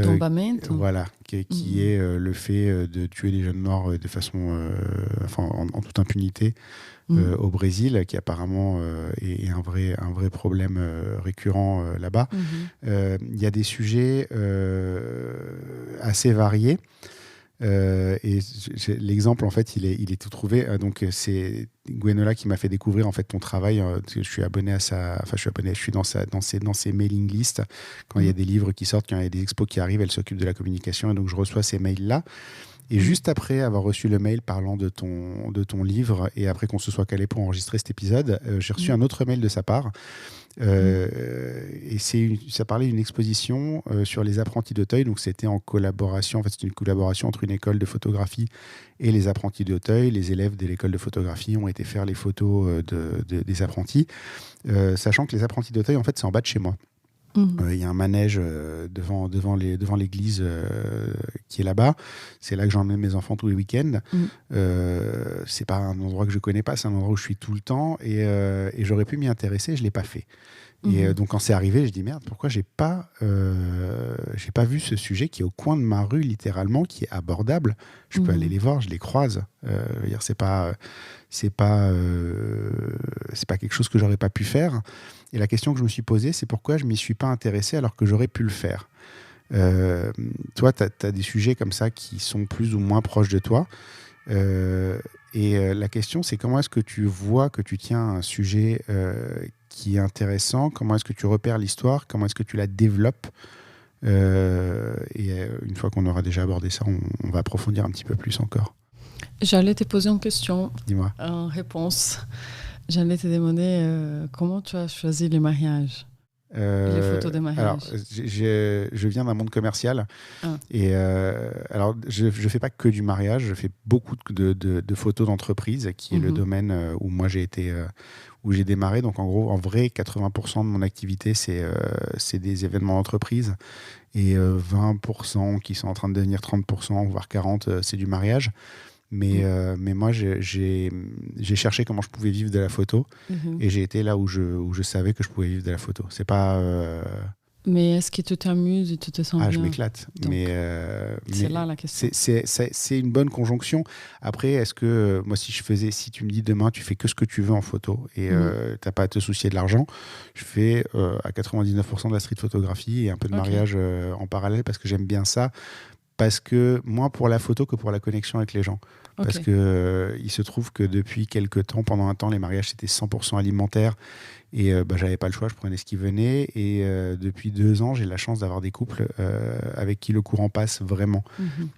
Tombamento. Voilà, qui est le fait de tuer des jeunes noirs de façon, en toute impunité au Brésil, qui apparemment est un vrai problème récurrent là-bas. Il y a des sujets assez variés. L'exemple, en fait, il est tout trouvé. Donc, c'est Gwenola qui m'a fait découvrir en fait ton travail. Je suis abonné à je suis dans ses mailing lists. Quand il y a des livres qui sortent, quand il y a des expos qui arrivent, elle s'occupe de la communication et donc je reçois ces mails-là. Et juste après avoir reçu le mail parlant de ton livre et après qu'on se soit calé pour enregistrer cet épisode, j'ai reçu un autre mail de sa part. Et ça parlait d'une exposition sur les apprentis d'Auteuil. Donc c'était en collaboration, en fait c'était une collaboration entre une école de photographie et les apprentis d'Auteuil. Les élèves de l'école de photographie ont été faire les photos des apprentis, sachant que les apprentis d'Auteuil, en fait, c'est en bas de chez moi. Il y a un manège devant l'église qui est là-bas. C'est là que j'emmène mes enfants tous les week-ends. C'est pas un endroit que je connais pas, c'est un endroit où je suis tout le temps et j'aurais pu m'y intéresser, je l'ai pas fait. Et donc quand c'est arrivé, je dis merde, pourquoi j'ai pas vu ce sujet qui est au coin de ma rue littéralement, qui est abordable. Je peux aller les voir, je les croise. C'est pas quelque chose que j'aurais pas pu faire. Et la question que je me suis posée, c'est pourquoi je m'y suis pas intéressé alors que j'aurais pu le faire. Toi, tu as des sujets comme ça qui sont plus ou moins proches de toi. La question, c'est comment est-ce que tu vois que tu tiens un sujet qui est intéressant, comment est-ce que tu repères l'histoire, comment est-ce que tu la développes. Une fois qu'on aura déjà abordé ça, on va approfondir un petit peu plus encore. J'allais te poser une question. Dis-moi. En réponse, j'allais te demander comment tu as choisi les mariages. Les photos de mariage. Alors, je viens d'un monde commercial et alors je fais pas que du mariage, je fais beaucoup de photos d'entreprise, qui est le domaine où moi j'ai été, où j'ai démarré. Donc en gros, en vrai, 80% de mon activité c'est des événements d'entreprise et 20% qui sont en train de devenir 30%, voire 40%, c'est du mariage. Mais moi, j'ai cherché comment je pouvais vivre de la photo et j'ai été là où je savais que je pouvais vivre de la photo. C'est pas... Mais est-ce que tu t'amuses et tu te sens bien ? Je m'éclate. C'est là la question. C'est une bonne conjonction. Après, est-ce que moi, si tu me dis demain, tu fais que ce que tu veux en photo et t'as pas à te soucier de l'argent, je fais à 99% de la street photographie et un peu de mariage en parallèle parce que j'aime bien ça. Parce que moins pour la photo que pour la connexion avec les gens. Parce que il se trouve que depuis quelques temps, pendant un temps, les mariages c'était 100% alimentaire et j'avais pas le choix, je prenais ce qui venait. Et depuis 2 ans, j'ai la chance d'avoir des couples avec qui le courant passe vraiment.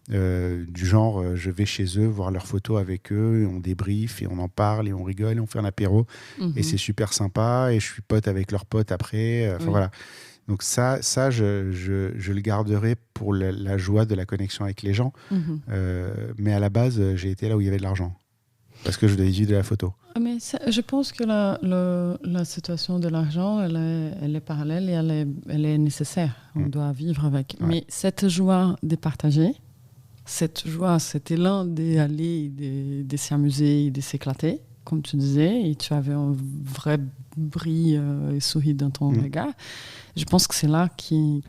Du genre, je vais chez eux voir leurs photos avec eux, on débrief et on en parle et on rigole et on fait un apéro. Et c'est super sympa et je suis pote avec leurs potes après. Voilà. Donc ça je le garderai pour la joie de la connexion avec les gens. Mais à la base, j'ai été là où il y avait de l'argent. Parce que je devais vivre de la photo. Mais je pense que la situation de l'argent, elle est parallèle et elle est nécessaire. On doit vivre avec. Ouais. Mais cette joie de partager, cette joie, cet élan d'aller, de s'amuser, de s'éclater, comme tu disais, et tu avais un vrai bris et sourire dans ton regard. Je pense que c'est là qui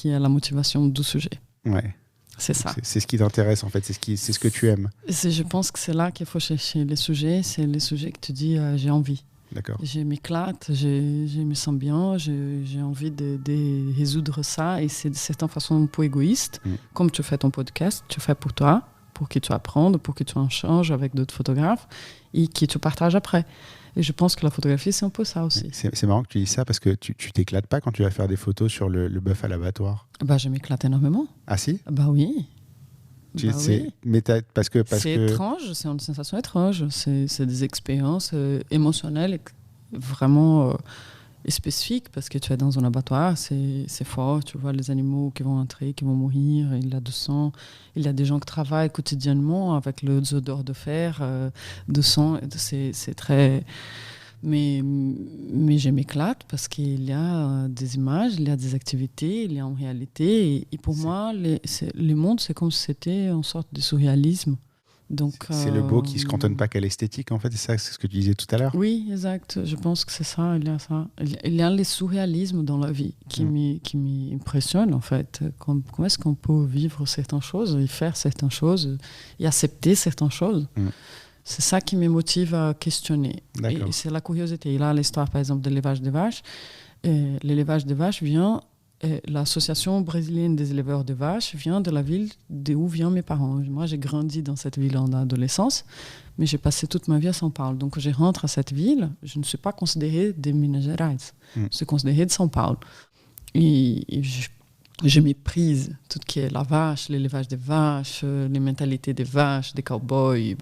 est la motivation du sujet. Ouais. C'est ça. C'est ce qui t'intéresse en fait, c'est ce que tu aimes. Je pense que c'est là qu'il faut chercher les sujets. C'est les sujets que tu dis j'ai envie. D'accord. Je m'éclate, je me sens bien, j'ai envie de résoudre ça. Et c'est de certaine façon un peu égoïste. Comme tu fais ton podcast, tu fais pour toi, pour que tu apprennes, pour que tu en changes avec d'autres photographes et que tu partages après. Et je pense que la photographie, c'est un peu ça aussi. C'est marrant que tu dis ça parce que tu t'éclates pas quand tu vas faire des photos sur le bœuf à l'abattoir. Je m'éclate énormément. Ah si ? Oui. Mais parce que étrange, c'est une sensation étrange. C'est des expériences émotionnelles vraiment spécifique parce que tu es dans un abattoir, c'est fort, tu vois les animaux qui vont entrer, qui vont mourir, il y a du sang, il y a des gens qui travaillent quotidiennement avec les odeurs de fer, de sang, c'est très... Mais je m'éclate parce qu'il y a des images, il y a des activités, il y a une réalité. Et pour moi, le monde, c'est comme si c'était une sorte de surréalisme. Donc, c'est le beau qui ne se cantonne pas qu'à l'esthétique, en fait, c'est ça, c'est ce que tu disais tout à l'heure. Oui, exact. Je pense que c'est ça. Il y a ça. Il y a les surréalismes dans la vie qui m'impressionnent, en fait. Comment est-ce qu'on peut vivre certaines choses et faire certaines choses et accepter certaines choses C'est ça qui me motive à questionner. Et c'est la curiosité. Et là, l'histoire, par exemple, de l'élevage des vaches. L'élevage des vaches vient... l'association brésilienne des éleveurs de vaches vient de la ville d'où viennent mes parents. Moi, j'ai grandi dans cette ville en adolescence, mais j'ai passé toute ma vie à São Paulo. Donc, je rentre à cette ville, je ne suis pas considérée de Minas Gerais. Je suis considérée de São Paulo. Et je méprise tout ce qui est la vache, l'élevage des vaches, les mentalités des vaches, des cow-boys,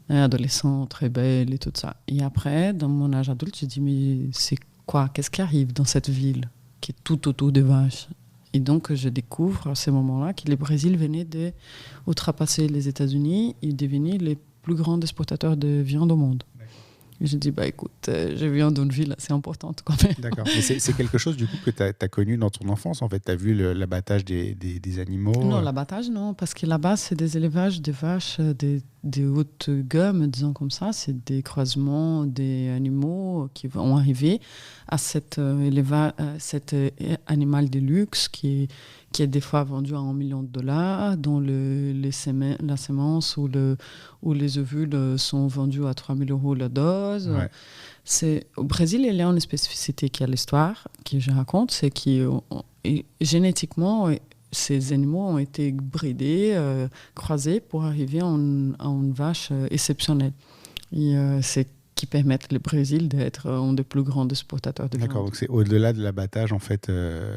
adolescents, très belles et tout ça. Et après, dans mon âge adulte, je dis, mais c'est quoi? Qu'est-ce qui arrive dans cette ville qui est tout autour des vaches? Et donc, je découvre à ce moment-là que le Brésil venait d'outrepasser les États-Unis et devenir les plus grands exportateurs de viande au monde. Et je dis, écoute, je viens d'une ville assez importante quand même. D'accord. Mais c'est quelque chose, du coup, que tu as connu dans ton enfance, en fait. Tu as vu l'abattage des animaux? Non, l'abattage, non. Parce que là-bas, c'est des élevages de vaches de haute gamme, disons comme ça. C'est des croisements des animaux qui vont arriver à cet animal de luxe qui est des fois vendu à $1 million, dont la semence ou les ovules sont vendus à 3 000 € la dose. Ouais. Au Brésil, il y a une spécificité qui est l'histoire que je raconte, c'est que génétiquement, ces animaux ont été bridés, croisés pour arriver à une vache exceptionnelle. Et c'est qui permettent le Brésil d'être un des plus grands exportateurs de viande. D'accord, donc c'est au-delà de l'abattage, en fait,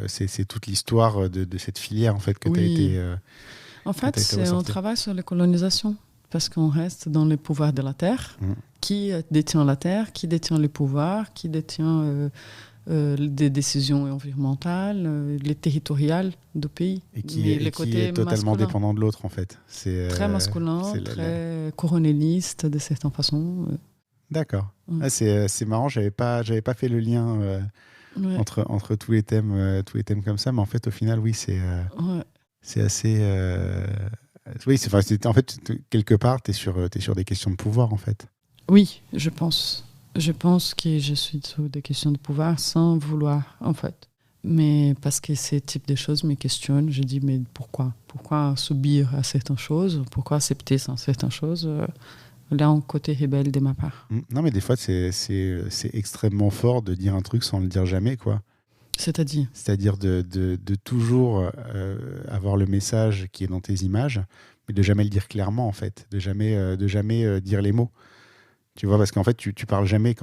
c'est toute l'histoire de cette filière, en fait, que tu as été en fait, on travaille sur les colonisations, parce qu'on reste dans le pouvoir de la terre. Qui détient la terre, qui détient le pouvoir, qui détient des décisions environnementales, les territoriales du pays. Et qui est totalement masculin. Dépendant de l'autre, en fait. C'est très masculin, très colonialiste, de certaines façons. D'accord. C'est marrant, j'avais pas fait le lien entre tous les thèmes comme ça, mais en fait, au final, oui, c'est assez... Oui, en fait, quelque part, tu es sur des questions de pouvoir, en fait. Oui, je pense. Je pense que je suis sur des questions de pouvoir sans vouloir, en fait. Mais parce que ces types de choses me questionnent, je dis, mais pourquoi? Pourquoi subir à certaines choses? Pourquoi accepter certaines choses? Là, un côté rebelle de ma part. Non, mais des fois, c'est extrêmement fort de dire un truc sans le dire jamais, quoi. C'est-à-dire de toujours avoir le message qui est dans tes images, mais de jamais le dire clairement, en fait. De jamais dire les mots. Tu vois, parce qu'en fait, tu parles jamais.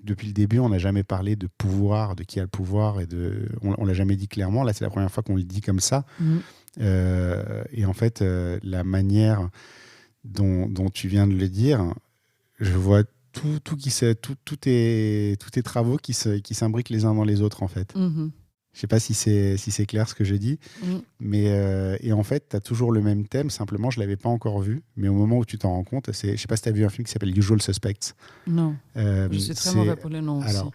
Depuis le début, on n'a jamais parlé de pouvoir, de qui a le pouvoir, on l'a jamais dit clairement. Là, c'est la première fois qu'on le dit comme ça. Et en fait, la manière dont tu viens de le dire, je vois tous tes travaux qui s'imbriquent les uns dans les autres, en fait. Je sais pas si c'est clair ce que je dis, mais et en fait, tu as toujours le même thème, simplement, je l'avais pas encore vu, mais au moment où tu t'en rends compte, je sais pas si tu as vu un film qui s'appelle Usual Suspects. Non, je suis très mauvais pour les noms aussi. Alors,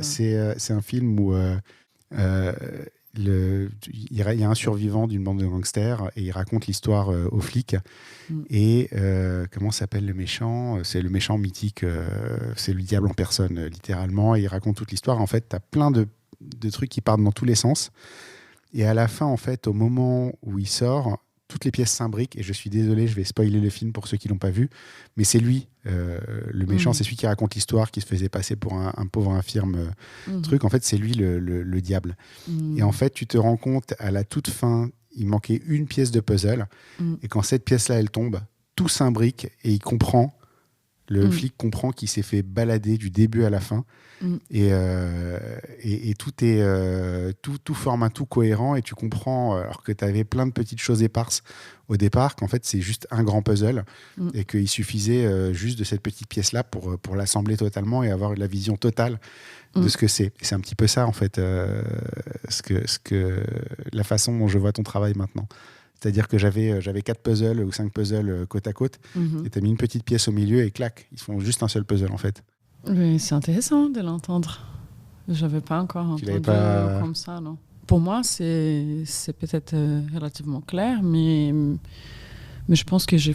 c'est un film où il y a un survivant d'une bande de gangsters et il raconte l'histoire aux flics. Et comment s'appelle le méchant? C'est le méchant mythique, c'est le diable en personne, littéralement. Et il raconte toute l'histoire. En fait, tu as plein de trucs qui partent dans tous les sens. Et à la fin, en fait, au moment où il sort, toutes les pièces s'imbriquent. Et je suis désolé, je vais spoiler le film pour ceux qui ne l'ont pas vu. Mais c'est lui, le méchant. C'est celui qui raconte l'histoire, qui se faisait passer pour un pauvre infirme truc. En fait, c'est lui le diable. Et en fait, tu te rends compte, à la toute fin, il manquait une pièce de puzzle. Et quand cette pièce-là, elle tombe, tout s'imbrique et il comprend Le flic comprend qu'il s'est fait balader du début à la fin et tout forme un tout cohérent et tu comprends, alors que tu avais plein de petites choses éparses au départ, qu'en fait c'est juste un grand puzzle et qu'il suffisait juste de cette petite pièce-là pour l'assembler totalement et avoir la vision totale de ce que c'est. Et c'est un petit peu ça en fait, la façon dont je vois ton travail maintenant. C'est-à-dire que j'avais 4 puzzles ou 5 puzzles côte à côte et tu as mis une petite pièce au milieu et clac, ils font juste un seul puzzle en fait. Oui, c'est intéressant de l'entendre. Je n'avais pas encore entendu comme ça, non. Pour moi, c'est peut-être relativement clair, mais je pense qu'il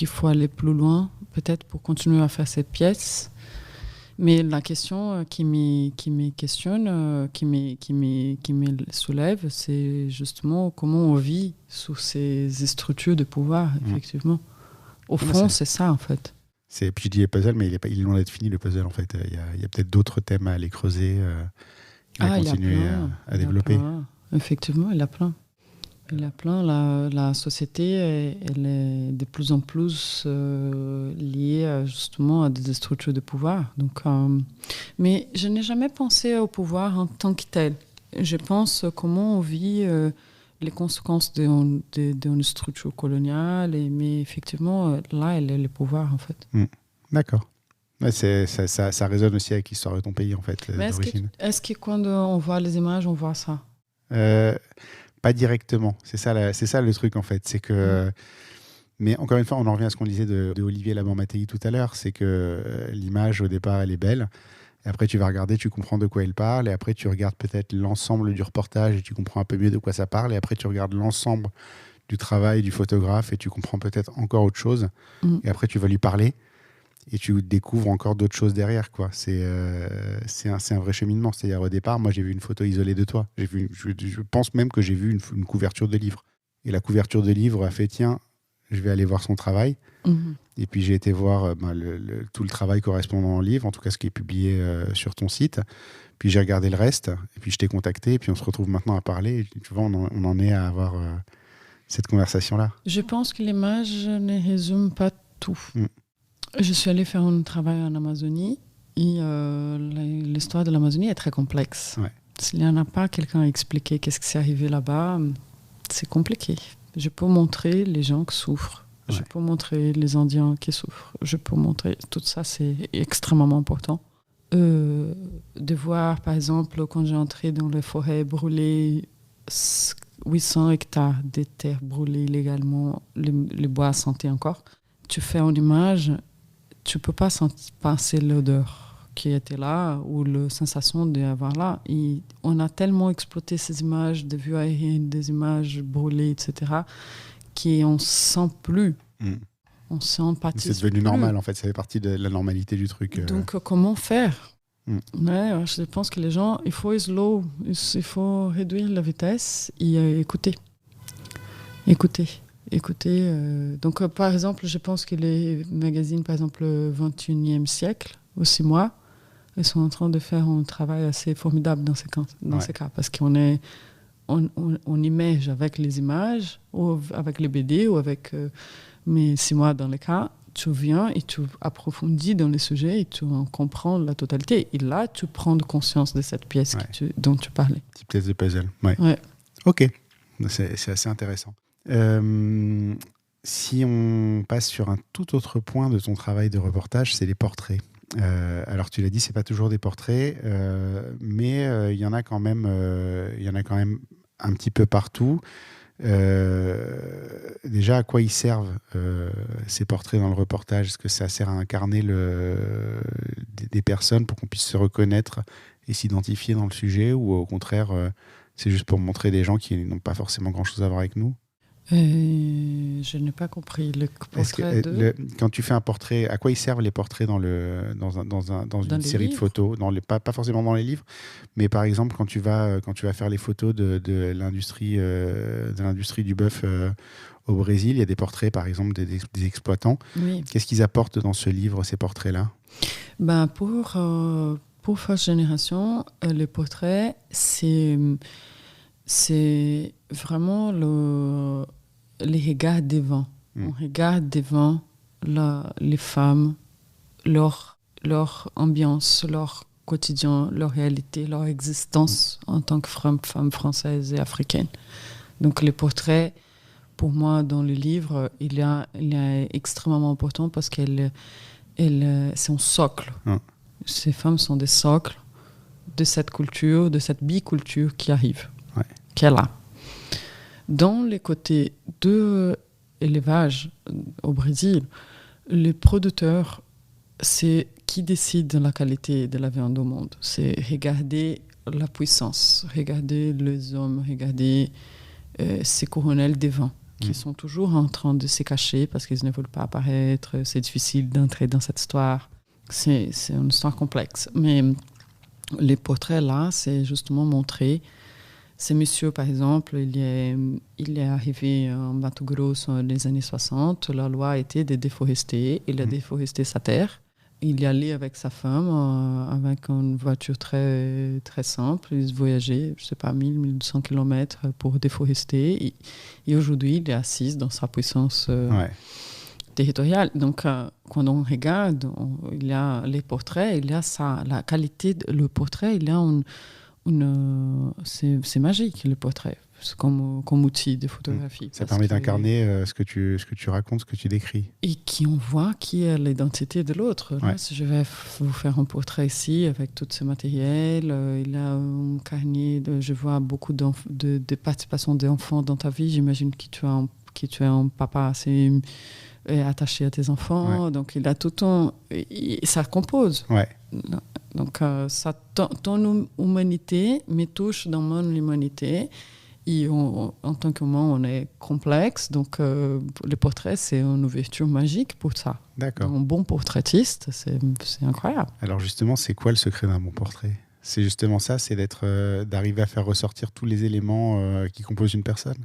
faut aller plus loin, peut-être pour continuer à faire cette pièce. Mais la question qui me questionne, qui me soulève, c'est justement comment on vit sous ces structures de pouvoir, effectivement. Au fond, c'est ça, en fait. Puis je dis les puzzles, mais il est loin d'être fini, le puzzle, en fait. Il y a peut-être d'autres thèmes à aller creuser, à continuer à développer. Effectivement, il y a plein. Il y a plein. La société, elle est de plus en plus liée justement à des structures de pouvoir. Donc, mais je n'ai jamais pensé au pouvoir en tant que tel. Je pense comment on vit les conséquences d'une structure coloniale. Mais effectivement, là, elle est le pouvoir, en fait. D'accord. Ouais, ça résonne aussi avec l'histoire de ton pays, en fait, d'origine. Est-ce que quand on voit les images, on voit ça Pas directement. C'est ça le truc, en fait. C'est que... Mais encore une fois, on en revient à ce qu'on disait de Olivier Laban-Mattei tout à l'heure, c'est que l'image, au départ, elle est belle. Et après, tu vas regarder, tu comprends de quoi il parle. Et après, tu regardes peut-être l'ensemble du reportage et tu comprends un peu mieux de quoi ça parle. Et après, tu regardes l'ensemble du travail du photographe et tu comprends peut-être encore autre chose. Et après, tu vas lui parler et tu découvres encore d'autres choses derrière, quoi. C'est un vrai cheminement. C'est-à-dire, au départ, moi, j'ai vu une photo isolée de toi. Je pense même que j'ai vu une couverture de livre. Et la couverture de livre a fait, tiens, je vais aller voir son travail. Et puis, j'ai été voir tout le travail correspondant au livre, en tout cas ce qui est publié sur ton site. Puis, j'ai regardé le reste. Et puis, je t'ai contacté. Et puis, on se retrouve maintenant à parler. Et, tu vois, on en est à avoir cette conversation-là. Je pense que l'image ne résume pas tout. Je suis allée faire un travail en Amazonie. Et l'histoire de l'Amazonie est très complexe. Ouais. S'il n'y en a pas quelqu'un à expliquer qu'est-ce qui s'est arrivé là-bas, c'est compliqué. Je peux montrer les gens qui souffrent. Je peux montrer les Indiens qui souffrent. Je peux montrer... Tout ça, c'est extrêmement important. De voir, par exemple, quand j'ai entré dans les forêts brûlées, 800 hectares de terres brûlées illégalement, les bois sentaient encore. Tu fais une image, tu ne peux pas passer l'odeur qui était là ou la sensation d'avoir là. Et on a tellement exploité ces images de vues aériennes, des images brûlées, etc., qu'on ne sent plus. On s'empathise. C'est devenu normal, en fait. Ça fait partie de la normalité du truc. Donc, comment faire je pense que les gens, il faut slow, il faut réduire la vitesse et écouter. Donc, par exemple, je pense que les magazines, par exemple, 21e siècle, aussi moi, ils sont en train de faire un travail assez formidable dans ces cas, parce qu'on image avec les images, ou avec les BD, ou avec... mais 6 mois dans les cas, tu viens et tu approfondis dans les sujets et tu en comprends la totalité. Et là, tu prends conscience de cette pièce dont tu parlais. Petite pièce de puzzle. Ouais. Ok, c'est assez intéressant. Si on passe sur un tout autre point de ton travail de reportage, c'est les portraits. Alors tu l'as dit, c'est pas toujours des portraits, mais il y en a quand même un petit peu partout. Déjà, à quoi ils servent ces portraits dans le reportage? Est-ce que ça sert à incarner des personnes pour qu'on puisse se reconnaître et s'identifier dans le sujet, ou au contraire, c'est juste pour montrer des gens qui n'ont pas forcément grand-chose à voir avec nous? Je n'ai pas compris le portrait quand tu fais un portrait, à quoi ils servent les portraits dans une série de photos, pas forcément dans les livres, mais par exemple quand tu vas faire les photos de l'industrie du bœuf au Brésil, il y a des portraits par exemple des exploitants. Oui. Qu'est-ce qu'ils apportent dans ce livre, ces portraits-là? Pour First Generation, les portraits, c'est vraiment les regards devant. On regarde devant les femmes, leur ambiance, leur quotidien, leur réalité, leur existence en tant que femme française et africaine. Donc les portraits, pour moi, dans le livre, il est extrêmement important parce c'est un socle. Ces femmes sont des socles de cette culture, de cette biculture qui arrive, qui est là. Dans les côtés de l'élevage au Brésil, les producteurs, c'est qui décide de la qualité de la viande au monde. C'est regarder la puissance, regarder les hommes, regarder ces coronels des vents qui sont toujours en train de se cacher parce qu'ils ne veulent pas apparaître. C'est difficile d'entrer dans cette histoire. C'est une histoire complexe. Mais les portraits là, c'est justement montrer. Ce monsieur, par exemple, il est arrivé en Mato Grosso dans les années 60. La loi était de déforester. Il a déforesté sa terre. Il y allait avec sa femme, avec une voiture très, très simple. Ils voyageaient, je ne sais pas, 1000-1200 km pour déforester. Et aujourd'hui, il est assis dans sa puissance territoriale. Donc, quand on regarde, il y a les portraits, il y a ça, la qualité. Le portrait, il y a c'est magique, le portrait, comme outil de photographie. Ça permet d'incarner ce que tu racontes, ce que tu décris. Et on voit qui est l'identité de l'autre. Là, si je vais vous faire un portrait ici, avec tout ce matériel, il a un carnet, je vois beaucoup de participation d'enfants dans ta vie. J'imagine que tu es un papa assez attaché à tes enfants. Donc, il a tout ton... Et ça compose. Donc, ton humanité me touche dans mon humanité. Et en tant qu'humain, on est complexe. Donc, le portrait, c'est une ouverture magique pour ça. D'accord. Un bon portraitiste, c'est incroyable. Alors justement, c'est quoi le secret d'un bon portrait ? C'est justement ça, c'est d'arriver à faire ressortir tous les éléments qui composent une personne ?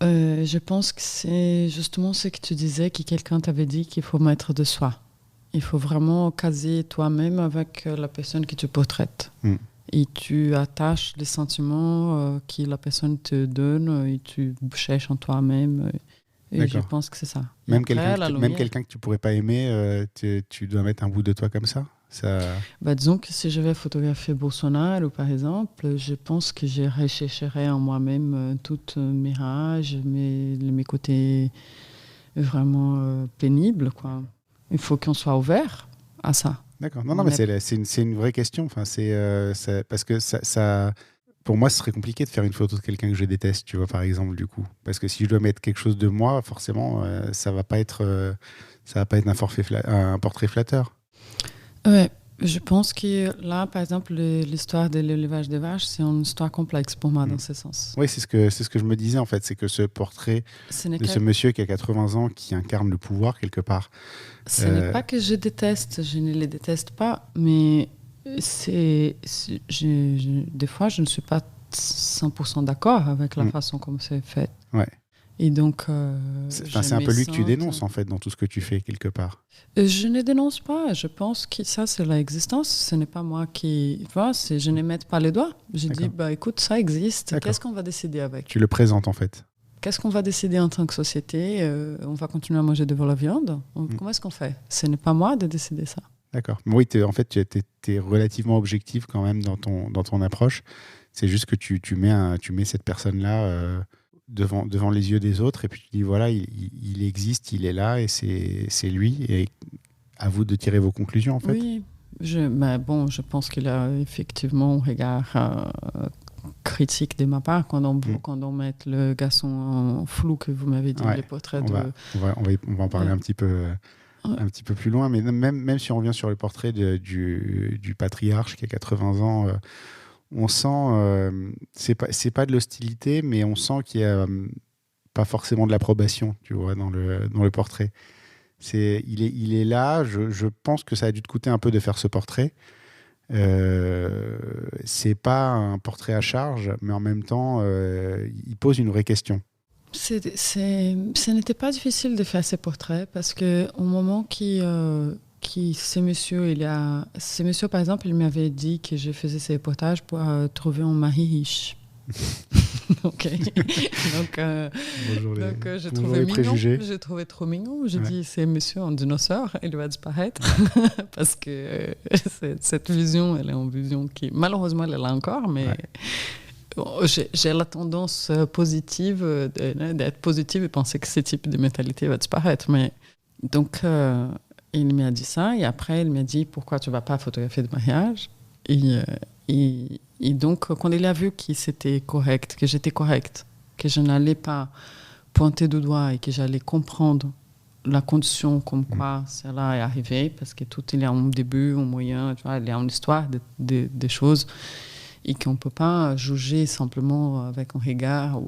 Je pense que c'est justement ce que tu disais, que quelqu'un t'avait dit qu'il faut mettre de soi. Il faut vraiment caser toi-même avec la personne que tu portraites. Et tu attaches les sentiments que la personne te donne et tu cherches en toi-même. Et je pense que c'est ça. Même quelqu'un que tu pourrais pas aimer, tu dois mettre un bout de toi comme ça. Disons que si je vais photographier Bolsonaro, par exemple, je pense que je rechercherai en moi-même toutes mes rages, mes côtés vraiment pénibles, quoi. Il faut qu'on soit ouvert à ça. D'accord. Non, mais c'est une vraie question. Enfin, parce que ça, pour moi, ce serait compliqué de faire une photo de quelqu'un que je déteste, tu vois, par exemple, du coup. Parce que si je dois mettre quelque chose de moi, forcément, ça va pas être un portrait flatteur. Ouais, je pense que là, par exemple, l'histoire de l'élevage des vaches, c'est une histoire complexe pour moi dans ce sens. Oui, c'est ce que je me disais en fait, c'est que ce portrait ce monsieur qui a 80 ans, qui incarne le pouvoir quelque part. Ce n'est pas que je déteste, je ne les déteste pas, mais des fois, je ne suis pas 100% d'accord avec la façon comme c'est fait. Ouais. Et donc, c'est un peu lui que tu dénonces en fait dans tout ce que tu fais quelque part. Je ne dénonce pas. Je pense que ça c'est l'existence. Ce n'est pas moi qui. Je ne mets pas les doigts. Je dis écoute, ça existe. D'accord. Qu'est-ce qu'on va décider avec ? Tu le présentes en fait. Qu'est-ce qu'on va décider en tant que société ? On va continuer à manger de la viande ? Comment est-ce qu'on fait ? Ce n'est pas moi de décider ça. D'accord. Mais oui, en fait, tu es relativement objectif quand même dans ton approche. C'est juste que tu mets cette personne-là devant les yeux des autres et puis tu dis voilà, il existe, il est là et c'est lui. Et à vous de tirer vos conclusions en fait. Oui, je pense qu'il a effectivement un regard critique de ma part quand on met le garçon en flou que vous m'avez dit, les portraits on va en parler un petit peu plus loin, mais même si on revient sur le portrait du patriarche qui a 80 ans, on sent, c'est pas de l'hostilité, mais on sent qu'il y a pas forcément de l'approbation, tu vois, dans le portrait. Il est là, je pense que ça a dû te coûter un peu de faire ce portrait. C'est pas un portrait à charge, mais en même temps, il pose une vraie question. Ce n'était pas difficile de faire ces portraits parce qu'au moment ce monsieur, par exemple, il m'avait dit que je faisais ces reportages pour trouver un mari riche. Ok. Donc, Bonjour les, j'ai bonjour trouvé les mignon. préjugés. J'ai trouvé trop mignon. J'ai Ouais. dit, c'est monsieur un dinosaure, il va disparaître. Parce que cette vision, elle est une vision qui, malheureusement, elle est là encore, mais j'ai la tendance positive d'être positive et penser que ce type de mentalité va disparaître. Mais, donc, il m'a dit ça, et après, il m'a dit, pourquoi tu ne vas pas photographier de mariage ? Et donc, quand il a vu que c'était correct, que j'étais correcte, que je n'allais pas pointer du doigt et que j'allais comprendre la condition comme quoi cela est arrivé, parce que tout il y a un début, un moyen, tu vois, il y a une histoire des choses, et qu'on ne peut pas juger simplement avec un regard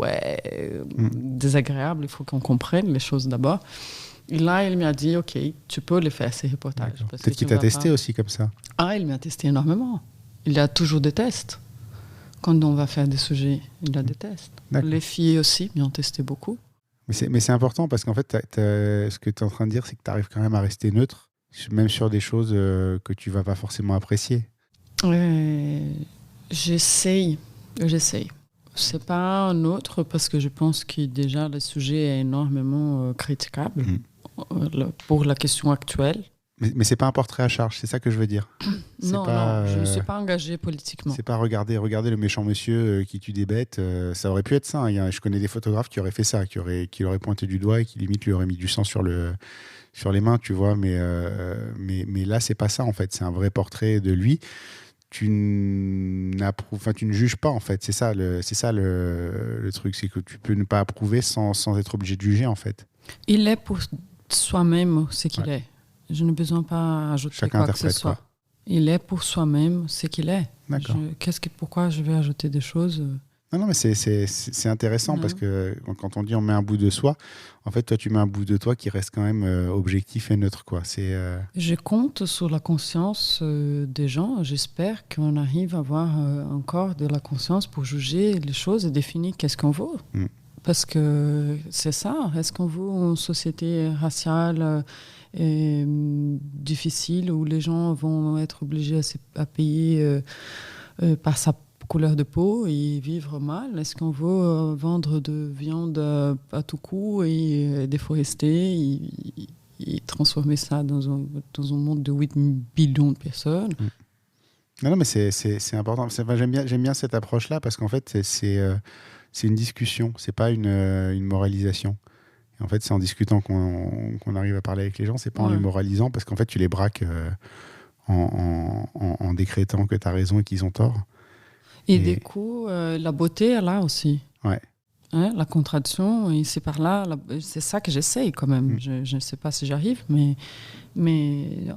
désagréable, il faut qu'on comprenne les choses d'abord. Et là, il m'a dit, OK, tu peux les faire, ces reportages. Peut-être qu'il t'a testé aussi comme ça. Ah, il m'a testé énormément. Il y a toujours des tests. Quand on va faire des sujets, il y a des tests. D'accord. Les filles aussi m'ont testé beaucoup. Mais c'est important parce qu'en fait, ce que tu es en train de dire, c'est que tu arrives quand même à rester neutre, même sur des choses que tu vas pas forcément apprécier. J'essaye. C'est pas un autre parce que je pense que déjà le sujet est énormément critiquable pour la question actuelle. Mais c'est pas un portrait à charge, c'est ça que je veux dire. Non, je ne suis pas engagée politiquement. C'est pas regarder le méchant monsieur qui tue des bêtes. Ça aurait pu être ça. Hein. Je connais des photographes qui auraient fait ça, qui l'auraient pointé du doigt et qui limite lui auraient mis du sang sur les mains, tu vois. Mais là, c'est pas ça en fait. C'est un vrai portrait de lui. Tu ne juges pas en fait. C'est ça le truc, c'est que tu peux ne pas approuver sans être obligé de juger en fait. Il est pour soi-même ce qu'il est. Je n'ai besoin pas ajouter Chacun quoi que ce soit. Quoi. Il est pour soi-même ce qu'il est. D'accord. Pourquoi je vais ajouter des choses Non, mais c'est intéressant parce que quand on dit on met un bout de soi, en fait, toi, tu mets un bout de toi qui reste quand même objectif et neutre, quoi. Je compte sur la conscience des gens. J'espère qu'on arrive à avoir encore de la conscience pour juger les choses et définir qu'est-ce qu'on veut. Parce que c'est ça. Est-ce qu'on veut une société raciale difficile où les gens vont être obligés à payer par sa couleur de peau et vivre mal? Est-ce qu'on veut vendre de viande à tout coup et déforester et transformer ça dans un monde de 8 billions de personnes? Non, mais c'est important. J'aime bien cette approche-là parce qu'en fait, c'est une discussion, c'est pas une moralisation. En fait, c'est en discutant qu'on arrive à parler avec les gens, c'est pas en les moralisant, parce qu'en fait, tu les braques en décrétant que tu as raison et qu'ils ont tort. Et du coup, la beauté est là aussi. Ouais. Hein, la contradiction, ici par là, c'est ça que j'essaye quand même. Je ne sais pas si j'arrive, mais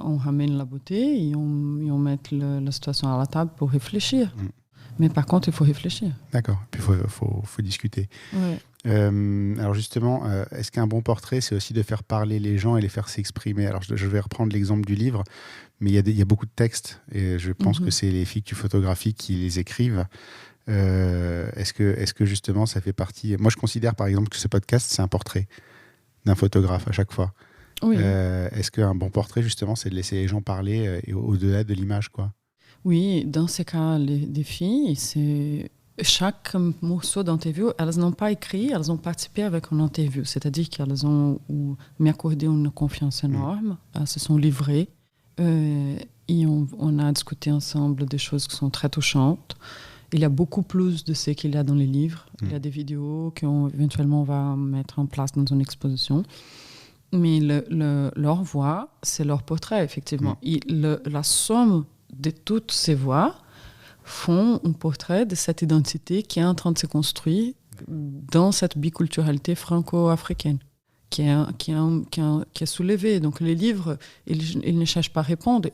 on ramène la beauté et on met la situation à la table pour réfléchir. Mais par contre, il faut réfléchir. D'accord, puis il faut discuter. Ouais. Alors justement, est-ce qu'un bon portrait, c'est aussi de faire parler les gens et les faire s'exprimer? Alors je vais reprendre l'exemple du livre, mais il y a beaucoup de textes, et je pense que c'est les filles que tu photographies qui les écrivent. Est-ce que justement, ça fait partie... Moi, je considère par exemple que ce podcast, c'est un portrait d'un photographe à chaque fois. Oui. Est-ce qu'un bon portrait, justement, c'est de laisser les gens parler et au-delà de l'image, quoi? Oui, dans ces cas, les filles, c'est... Chaque morceau d'interview, elles n'ont pas écrit, elles ont participé avec une interview. C'est-à-dire qu'elles ont m'accordé une confiance énorme. Elles se sont livrées. Et on a discuté ensemble des choses qui sont très touchantes. Il y a beaucoup plus de ce qu'il y a dans les livres. Il y a des vidéos qu'éventuellement on va mettre en place dans une exposition. Mais leur voix, c'est leur portrait, effectivement. Et la somme de toutes ces voix font un portrait de cette identité qui est en train de se construire dans cette biculturalité franco-africaine, qui est soulevée. Donc les livres, ils ne cherchent pas à répondre.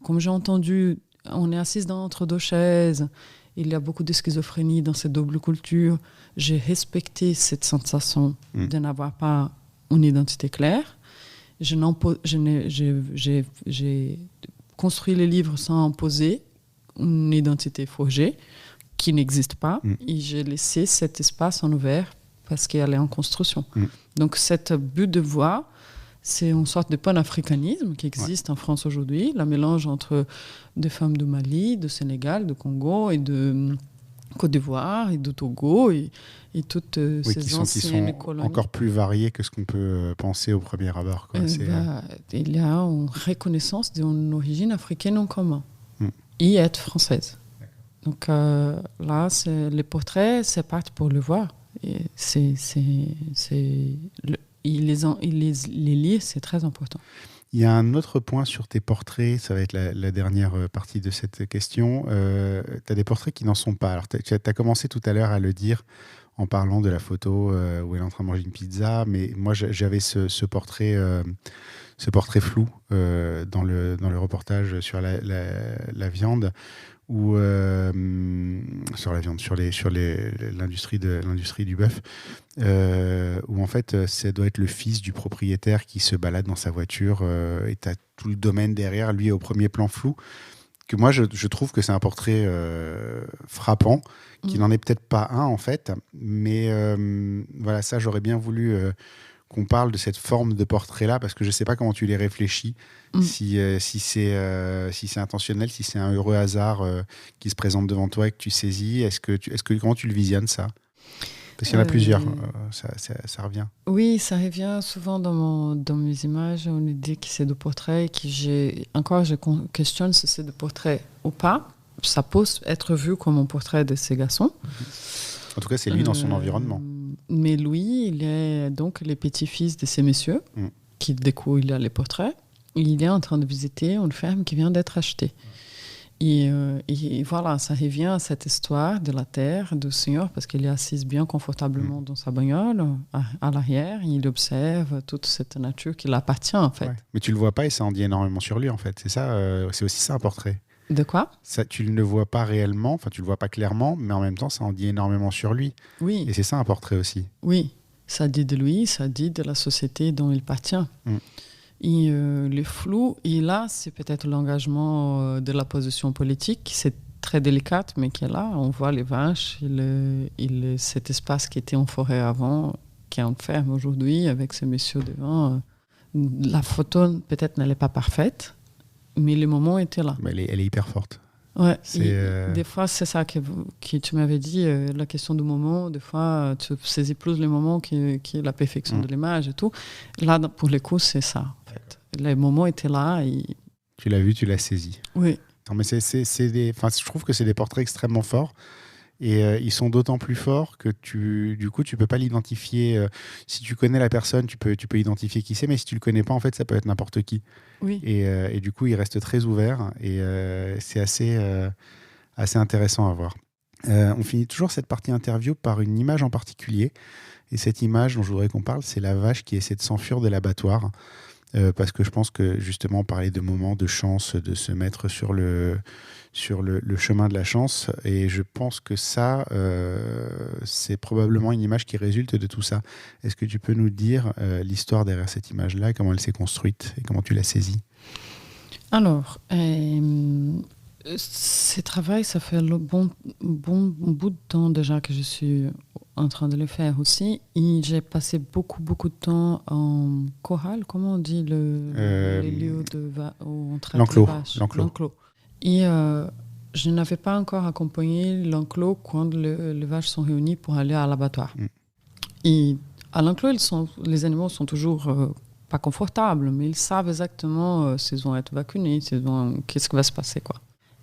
Comme j'ai entendu, on est assis entre deux chaises, il y a beaucoup de schizophrénie dans cette double culture. J'ai respecté cette sensation de n'avoir pas une identité claire. J'ai construit les livres sans imposer une identité forgée qui n'existe pas. Et j'ai laissé cet espace en ouvert parce qu'elle est en construction. Donc, cette but de voix, c'est une sorte de panafricanisme qui existe en France aujourd'hui, la mélange entre des femmes de Mali, de Sénégal, de Congo et de Côte d'Ivoire et du Togo et toutes ces anciennes qui sont colonies. encore plus variés que ce qu'on peut penser au premier abord. Quoi. Il y a une reconnaissance d'une origine africaine en commun et être française. Donc là, les portraits, c'est parti pour le voir. Et les lire, c'est très important. Il y a un autre point sur tes portraits, ça va être la dernière partie de cette question. Tu as des portraits qui n'en sont pas. Alors, tu as commencé tout à l'heure à le dire en parlant de la photo où elle est en train de manger une pizza, mais moi j'avais ce portrait flou dans le reportage sur la viande, ou sur l'industrie du bœuf, où en fait ça doit être le fils du propriétaire qui se balade dans sa voiture et tu as tout le domaine derrière lui au premier plan flou, que moi je trouve que c'est un portrait frappant, qui n'en est peut-être pas un en fait, mais voilà, ça j'aurais bien voulu qu'on parle de cette forme de portrait-là, parce que je ne sais pas comment tu les réfléchis, si c'est intentionnel, si c'est un heureux hasard qui se présente devant toi et que tu saisis. Comment tu le visionnes, ça ? Parce qu'il y en a plusieurs, ça revient. Oui, ça revient souvent dans mes images. On nous dit que c'est des portraits, je questionne si c'est des portraits ou pas. Ça peut être vu comme un portrait de ces garçons. En tout cas, c'est lui dans son environnement. Mais lui, il est donc le petit-fils de ces messieurs, qui découvre les portraits. Il est en train de visiter une ferme qui vient d'être achetée. Et voilà, ça revient à cette histoire de la terre, du Seigneur, parce qu'il est assis bien confortablement dans sa bagnole, à l'arrière. Il observe toute cette nature qui l'appartient, en fait. Ouais. Mais tu le vois pas et ça en dit énormément sur lui, en fait. C'est ça, c'est aussi ça un portrait. De quoi ? Ça, tu ne le vois pas réellement, enfin tu le vois pas clairement, mais en même temps ça en dit énormément sur lui. Oui. Et c'est ça un portrait aussi. Oui, ça dit de lui, ça dit de la société dont il appartient. Et le flou, et là c'est peut-être l'engagement de la position politique, c'est très délicate, mais qui est là. On voit les vaches, cet espace qui était en forêt avant, qui est en ferme aujourd'hui, avec ces messieurs devant. La photo peut-être n'elle est pas parfaite, mais le moment était là. Mais elle est hyper forte. Ouais. Des fois, c'est ça que tu m'avais dit, la question du moment. Des fois, tu saisis plus le moment qui est la perfection de l'image et tout. Là, pour le coup, c'est ça. En fait. Le moment était là. Tu l'as vu, tu l'as saisi. Oui. Non, mais je trouve que c'est des portraits extrêmement forts. Et ils sont d'autant plus forts que du coup, tu peux pas l'identifier. Si tu connais la personne, tu peux identifier qui c'est, mais si tu le connais pas, en fait, ça peut être n'importe qui. Oui. Et du coup, il reste très ouvert et c'est assez intéressant à voir. On finit toujours cette partie interview par une image en particulier. Et cette image dont je voudrais qu'on parle, c'est la vache qui essaie de s'enfuir de l'abattoir. Parce que je pense que justement, parler de moments de chance, de se mettre sur le chemin de la chance, et je pense que ça, c'est probablement une image qui résulte de tout ça. Est-ce que tu peux nous dire l'histoire derrière cette image-là, comment elle s'est construite et comment tu l'as saisie ? Alors, ce travail, ça fait le bon bout de temps déjà que je suis en train de le faire aussi. Et j'ai passé beaucoup de temps en chorale, comment on dit les lieux où on traite les vaches. L'enclos. Et je n'avais pas encore accompagné l'enclos quand les vaches sont réunies pour aller à l'abattoir. Et à l'enclos, les animaux sont toujours pas confortables, mais ils savent exactement s'ils vont être vaccinés, qu'est-ce qui va se passer, quoi.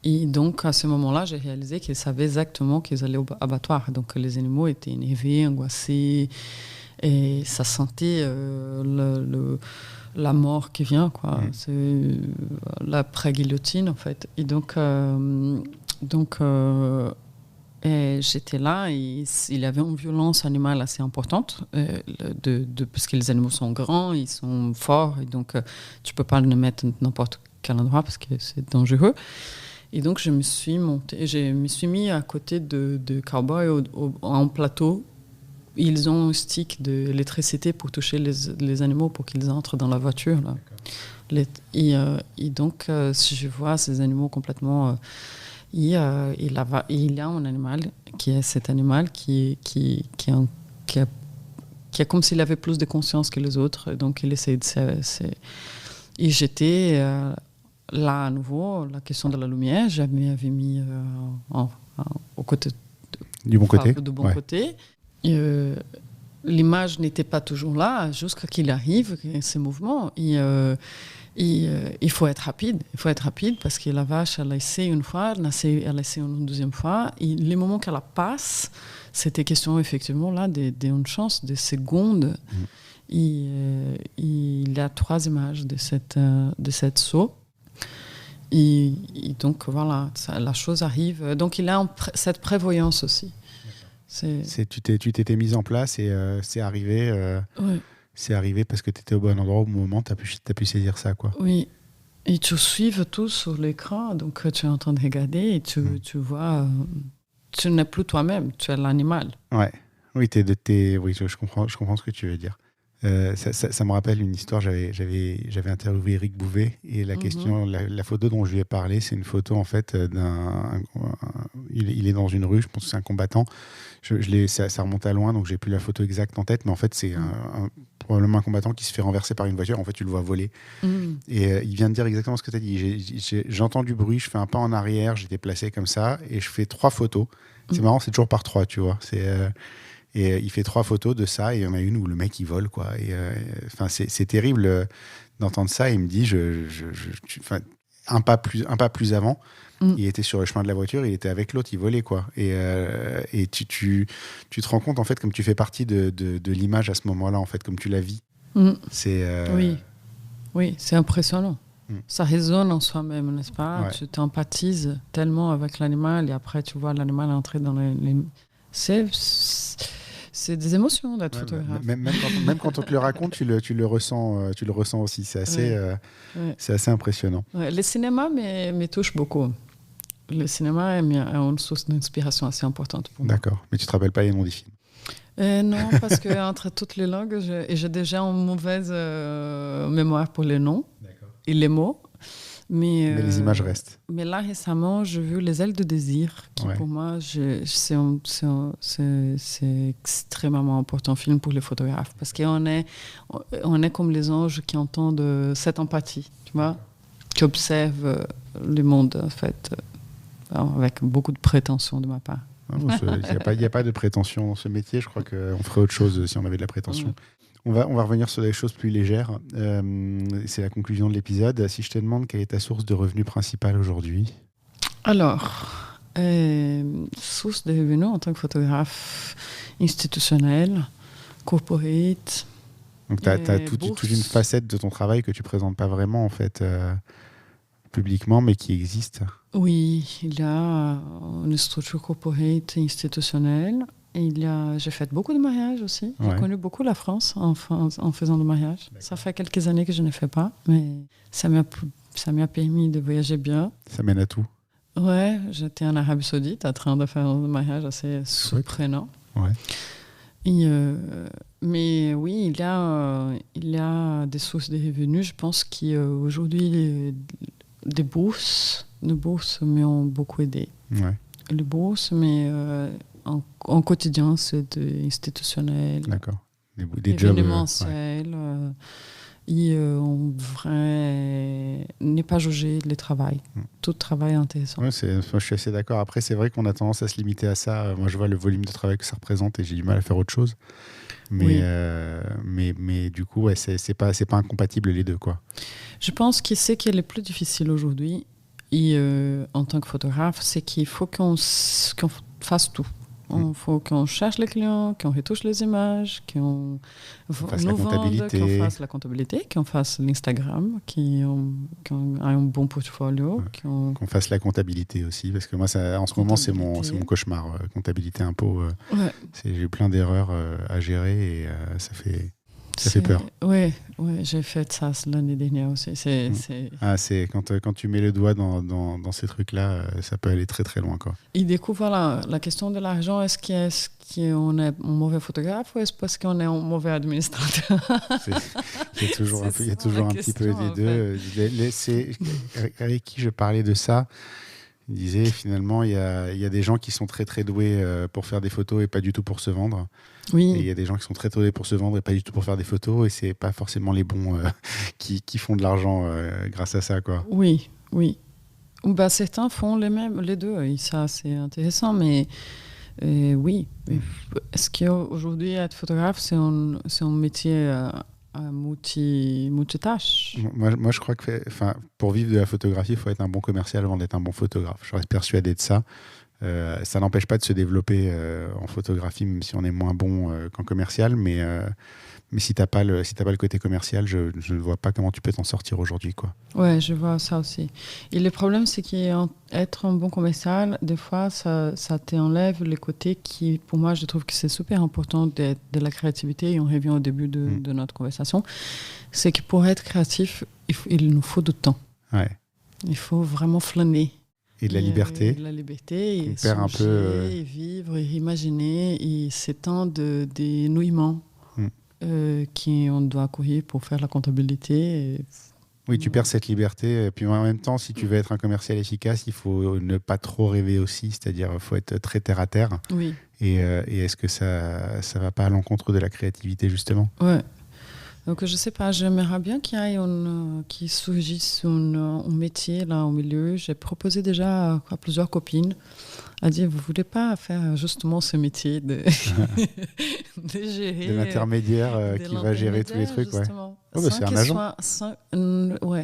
Et donc, à ce moment-là, j'ai réalisé qu'ils savaient exactement qu'ils allaient au abattoir. Donc, les animaux étaient énervés, angoissés, et ça sentait la mort qui vient, quoi. C'est l'après-guillotine, en fait. Et donc j'étais là, et il y avait une violence animale assez importante, parce que les animaux sont grands, ils sont forts, et donc tu ne peux pas les mettre n'importe quel endroit parce que c'est dangereux. Et donc, je me suis mis à côté de cow-boys en plateau. Ils ont un stick d'électricité pour toucher les animaux pour qu'ils entrent dans la voiture. Là. Et donc, si je vois ces animaux complètement... il y a un animal qui est cet animal qui est comme s'il avait plus de conscience que les autres. Donc, il essaie de... Et j'étais... là, à nouveau, la question de la lumière, j'avais mis Du bon côté. De bon côté. L'image n'était pas toujours là jusqu'à qu'il arrive, ces mouvements. Il faut être rapide. Il faut être rapide parce que la vache, elle a essayé une fois, elle a essayé une deuxième fois. Et les moments qu'elle passe, c'était question effectivement là d'une chance, de secondes. Il y a 3 images de cette saut. Et donc voilà, la chose arrive. Donc il a cette prévoyance aussi. Tu t'étais mise en place et c'est arrivé. Oui. C'est arrivé parce que tu étais au bon endroit au moment, tu as pu saisir ça, quoi. Oui. Et tu suives tout sur l'écran, donc tu es en train de regarder et tu vois, tu n'es plus toi-même, tu es l'animal. Ouais. Oui, oui, je comprends ce que tu veux dire. Ça me rappelle une histoire, j'avais interviewé Eric Bouvet et la question, la photo dont je lui ai parlé, c'est une photo en fait il est dans une rue, je pense que c'est un combattant. Ça remonte à loin, donc j'ai plus la photo exacte en tête, mais en fait c'est probablement un combattant qui se fait renverser par une voiture, en fait tu le vois voler. Et il vient de dire exactement ce que tu as dit. J'entends du bruit, je fais un pas en arrière, j'étais placé comme ça et je fais 3 photos. C'est marrant, c'est toujours par 3, tu vois. Et il fait 3 photos de ça, et il y en a une où le mec il vole, quoi. Et c'est terrible d'entendre ça. Il me dit, un pas plus avant, il était sur le chemin de la voiture, il était avec l'autre, il volait, quoi. Et tu te rends compte en fait comme tu fais partie de l'image à ce moment-là, en fait, comme tu la vis. Oui, c'est impressionnant. Ça résonne en soi-même, n'est-ce pas? Ouais. Tu t'empathises tellement avec l'animal, et après tu vois l'animal entrer dans les... C'est des émotions d'être photographe. Même quand on te le raconte, tu le ressens aussi. C'est assez impressionnant. Ouais, le cinéma me touche beaucoup. Le cinéma est une source d'inspiration assez importante pour moi. D'accord, mais tu ne te rappelles pas les noms des films? Non, parce qu'entre toutes les langues, j'ai déjà une mauvaise mémoire pour les noms et les mots. Mais les images restent. Mais là, récemment, j'ai vu Les ailes de désir, qui pour moi, c'est extrêmement important film pour les photographes. Parce qu'on est comme les anges qui entendent cette empathie, tu vois, qui observent le monde, en fait, avec beaucoup de prétention de ma part. Il n'y a pas de prétention dans ce métier. Je crois qu'on ferait autre chose si on avait de la prétention. On va revenir sur des choses plus légères. C'est la conclusion de l'épisode. Si je te demande quelle est ta source de revenus principale aujourd'hui? Alors, source de revenus en tant que photographe institutionnel, corporate. Donc tu as toute une facette de ton travail que tu ne présentes pas vraiment en fait, publiquement, mais qui existe. Oui, il y a une structure corporate institutionnelle. J'ai fait beaucoup de mariages aussi. J'ai connu beaucoup la France en faisant des mariages. Ça fait quelques années que je ne fais pas, mais ça m'a permis de voyager bien. Ça mène à tout. Ouais, j'étais en Arabie Saoudite en train de faire un mariage assez surprenant. Ouais. Mais oui, il y a des sources de revenus. Je pense qu'aujourd'hui, des bourses m'ont beaucoup aidé. Ouais. Les bourses, mais... En quotidien, c'est institutionnel. D'accord. Des jobs mensuels. En vrai, n'est pas jugé le travail. Tout travail est intéressant. Ouais, je suis assez d'accord. Après, c'est vrai qu'on a tendance à se limiter à ça. Moi, je vois le volume de travail que ça représente et j'ai du mal à faire autre chose. Mais du coup, c'est pas incompatible les deux, quoi. Je pense que ce qui est le plus difficile aujourd'hui, en tant que photographe, c'est qu'il faut qu'on fasse tout. Il faut qu'on cherche les clients, qu'on retouche les images, qu'on fasse la comptabilité, qu'on fasse l'Instagram, qu'on ait un bon portfolio. Qu'on fasse la comptabilité aussi, parce que moi, en ce moment, c'est mon cauchemar. Comptabilité, impôt. J'ai plein d'erreurs à gérer et ça fait peur. Oui, j'ai fait ça l'année dernière aussi. Quand tu mets le doigt dans ces trucs-là, ça peut aller très très loin, quoi. Et du coup, voilà, la question de l'argent, est-ce qu'on est un mauvais photographe ou est-ce parce qu'on est un mauvais administrateur? Il y a toujours un petit peu des deux. Avec qui je parlais de ça, il disait finalement, il y a des gens qui sont très très doués pour faire des photos et pas du tout pour se vendre. Oui. Et il y a des gens qui sont très doués pour se vendre et pas du tout pour faire des photos, et c'est pas forcément les bons qui font de l'argent grâce à ça, quoi. Oui. Certains font les deux, et ça c'est intéressant, mais Et oui. Est-ce qu'aujourd'hui, être photographe, c'est un métier à multitâche? Moi, je crois que pour vivre de la photographie, il faut être un bon commercial avant d'être un bon photographe. Je reste persuadé de ça. Ça n'empêche pas de se développer en photographie, même si on est moins bon qu'en commercial. Mais si t'as pas le côté commercial, je ne vois pas comment tu peux t'en sortir aujourd'hui, quoi. Ouais, je vois ça aussi. Et le problème, c'est qu'être un bon commercial, des fois, ça t'enlève les côtés qui, pour moi, je trouve que c'est super important de la créativité. Et on revient au début de notre conversation. C'est que pour être créatif, il nous faut du temps. Ouais. Il faut vraiment flâner. Et de la liberté. De la liberté, et perd un peu. Et vivre, et imaginer, et ces temps d'énouillement qu'on doit courir pour faire la comptabilité. Oui, tu perds cette liberté. Et puis en même temps, si tu veux être un commercial efficace, il faut ne pas trop rêver aussi. C'est-à-dire, il faut être très terre à terre. Oui. Et est-ce que ça va pas à l'encontre de la créativité, justement? Ouais. Donc, je sais pas, j'aimerais bien qu'il surgisse un métier là au milieu. J'ai proposé déjà à plusieurs copines à dire, vous voulez pas faire justement ce métier de gérer... De l'intermédiaire qui va gérer tous les trucs, ouais. Oh, bah, c'est un agent.